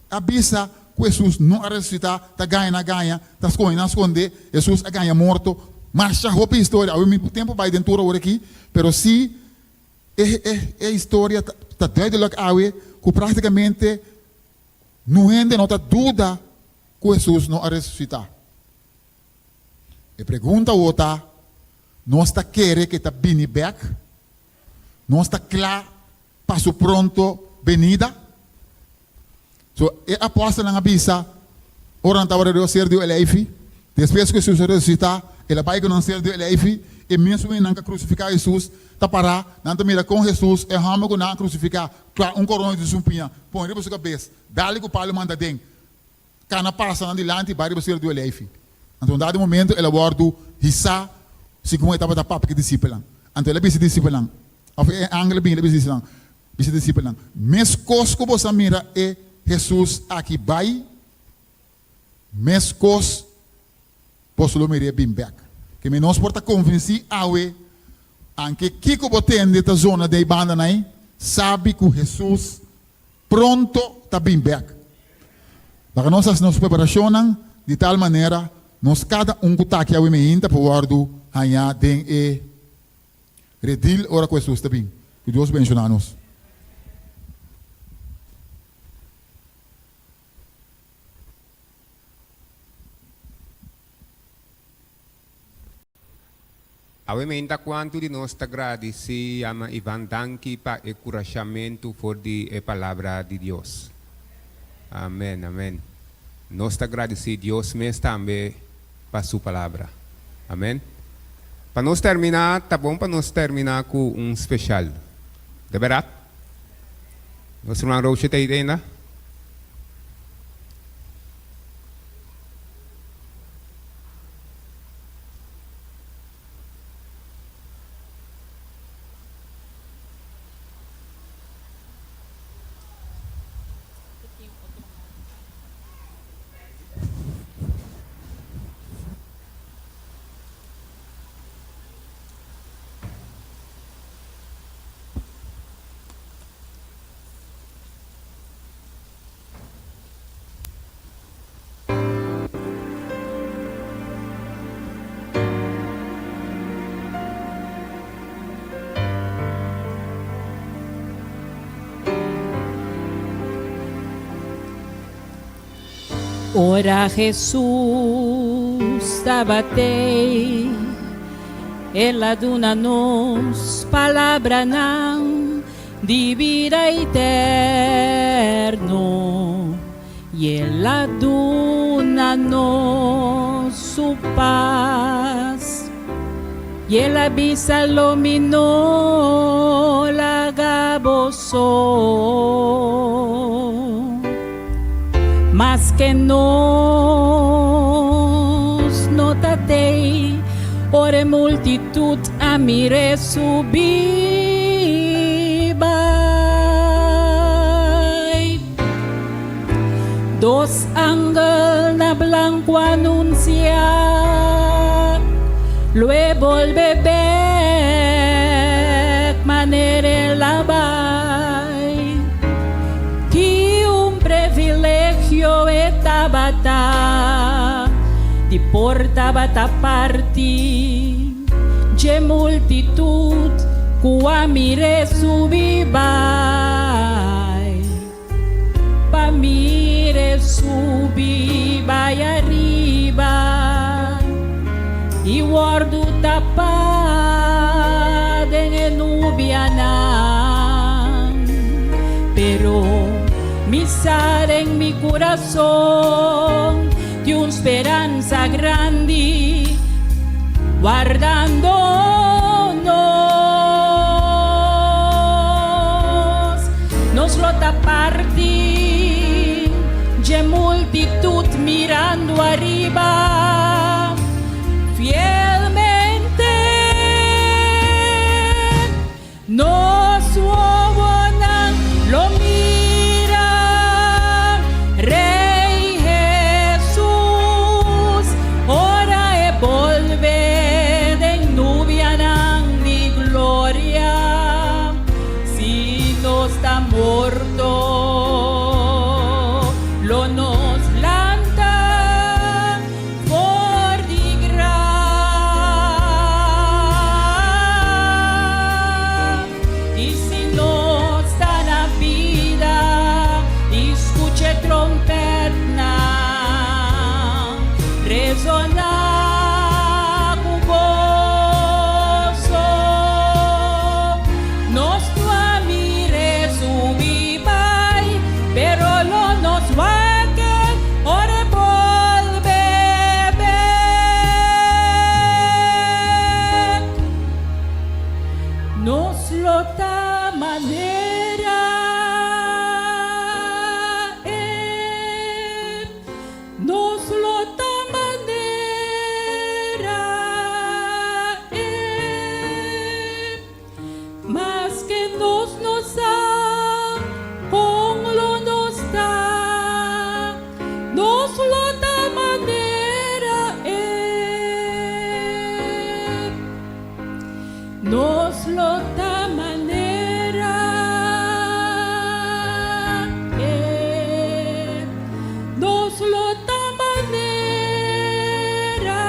a bisa que Jesus não a ressuscitar, tá ganha, tá esconde, Jesus a ganha morto, mas já hopi história, ao mesmo tempo vai dentro agora aqui, pero se a história tá doido lá que praticamente não ainda não tá dúvida que Jesus não a ressuscitar. E pergunta outra, nós está querendo que está vindo back? Nós está claro para sua pronto venida? So, a apóstolo não avisa, ora não estava ser de Elife, depois que Jesus ressuscitar, ele vai que não ser de Elife, e mesmo não crucificar Jesus, está para, não está mira com Jesus, é ramo que não crucificar, corona de sumpinha, põe ele para sua cabeça, dá-lhe que o pai manda dentro, cana passa não adiante, vai para ser de Elife. Então, dado momento, ele aborda, risa, segundo etapa da papo que discípula. Então, ele é discípula. A Angela bem, ele é discípula. Mas coisa que você mira é Jesus aqui vai, mas coisa você lo mira bem back. Que me nós porta convencer awe, anche que você tem nessa zona de banda aí, sabe que Jesus pronto está bem back. Para nós nos preparacionam de tal maneira, nós cada que está aqui a imagina para guardar hanya den e redil ora com Jesus também. Que Deus abençoe-nos. Obviamente, quanto de nós te agradece, ama Ivan Danki para o encorajamento por a palavra de Deus. Amém, amém. Nós te agradecemos Deus mesmo também para sua palavra. Amém. Para nós terminar, tá bom para nós terminar com especial. De verdade? Nós vamos roche te ainda. Ora Jesus tabatei, ela duna-nos palavra não de vida eterno, e ela duna-nos paz, e ela bisa lumino lagaboso. Mas que nos notatei, ore multitud a mire subibai. Dos ángel na blanco anuncia, luego el bebé manere labai. Que un privilegio etabata, di porta bata parti, de multitud cua mire subibai, pa mire subibai arriba, y guardo tapad en nubianan, pero misar en mi corazón de una esperanza grande, guardándonos, nos lo taparti, de multitud mirando arriba, fielmente nos suonan lo mira, Rey Jesús, ora e volved en nubianan di gloria, si no está muerto, lo nos lanta por di gran, y si no está la vida, escuche trompeta resonar con gozo, nos mire subibai, pero lo nos va que ore volvebe, nos lo ta manera, nos lo ta manera, mas que nos ha, con lo nos da, nos lo ta manera, nos lo ta manera, nos lo ta manera,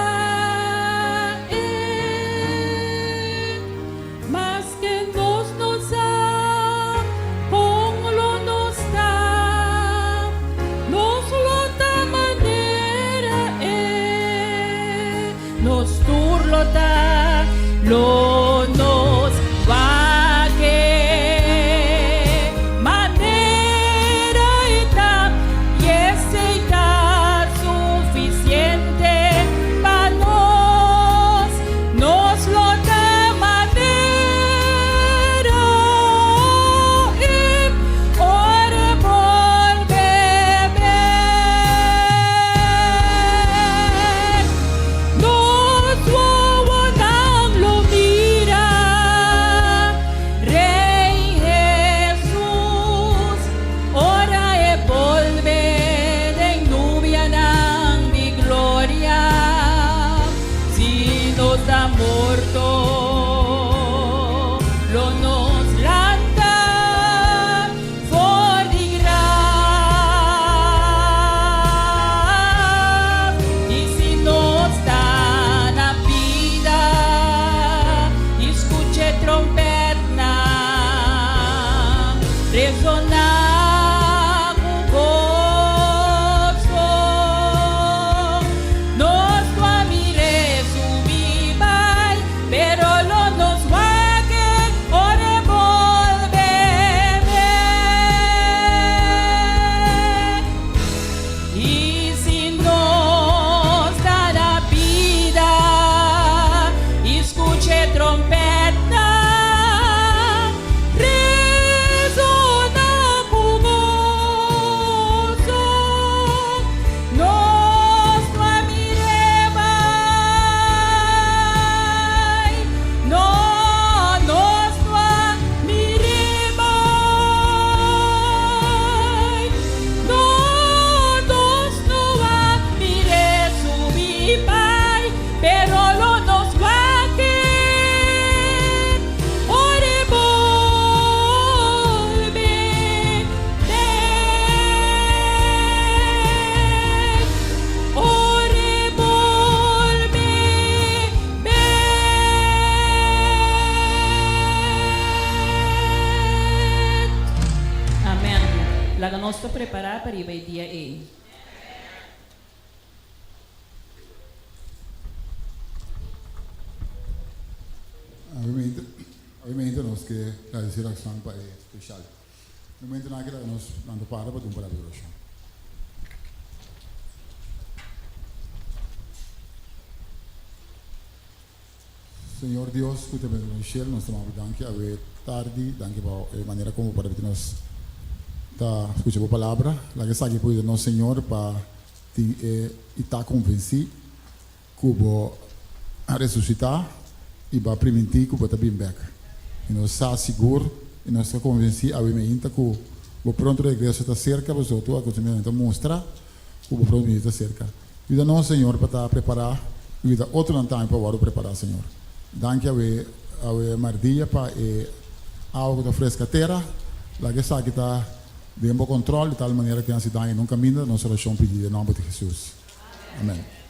mas que nos ha, con lo nos da, nos lo ta manera, nos turlota, lo nos va que manera eta, y ese está suficiente para nos lo da manera, y ore volvebe, nos suonan lo mira, Rey Jesús, ora e volved en nubianan di gloria, si no está muerto, lo nos lanta for di gran, y si no está la vida, escuche trompeta resonar con gozo, para nós te preparar para ir para o dia E. Obviamente nós que a direção para especial. No momento na que nós não para um para a oração. Senhor Deus, que te bendiga no céu, nós estamos dando a tarde, dando a maneira como para que nós escuchamos a palavra, lá que sabe por nós Senhor para estar convencido que vou ressuscitar e vai permitir que vou estar bem back. E nós estamos seguros e nós estamos convencidos a ver que o pronto regresso está cerca, mas o que você mostra que o pronto está cerca. Vida nós Senhor para estar preparar, vida outro tempo para preparar Senhor. Danke a Mardia para algo da fresca terra, lá que sabe que está dando controle de tal maneira que a cidade não caminha, nós oração pedir em nome de Jesus. Amém.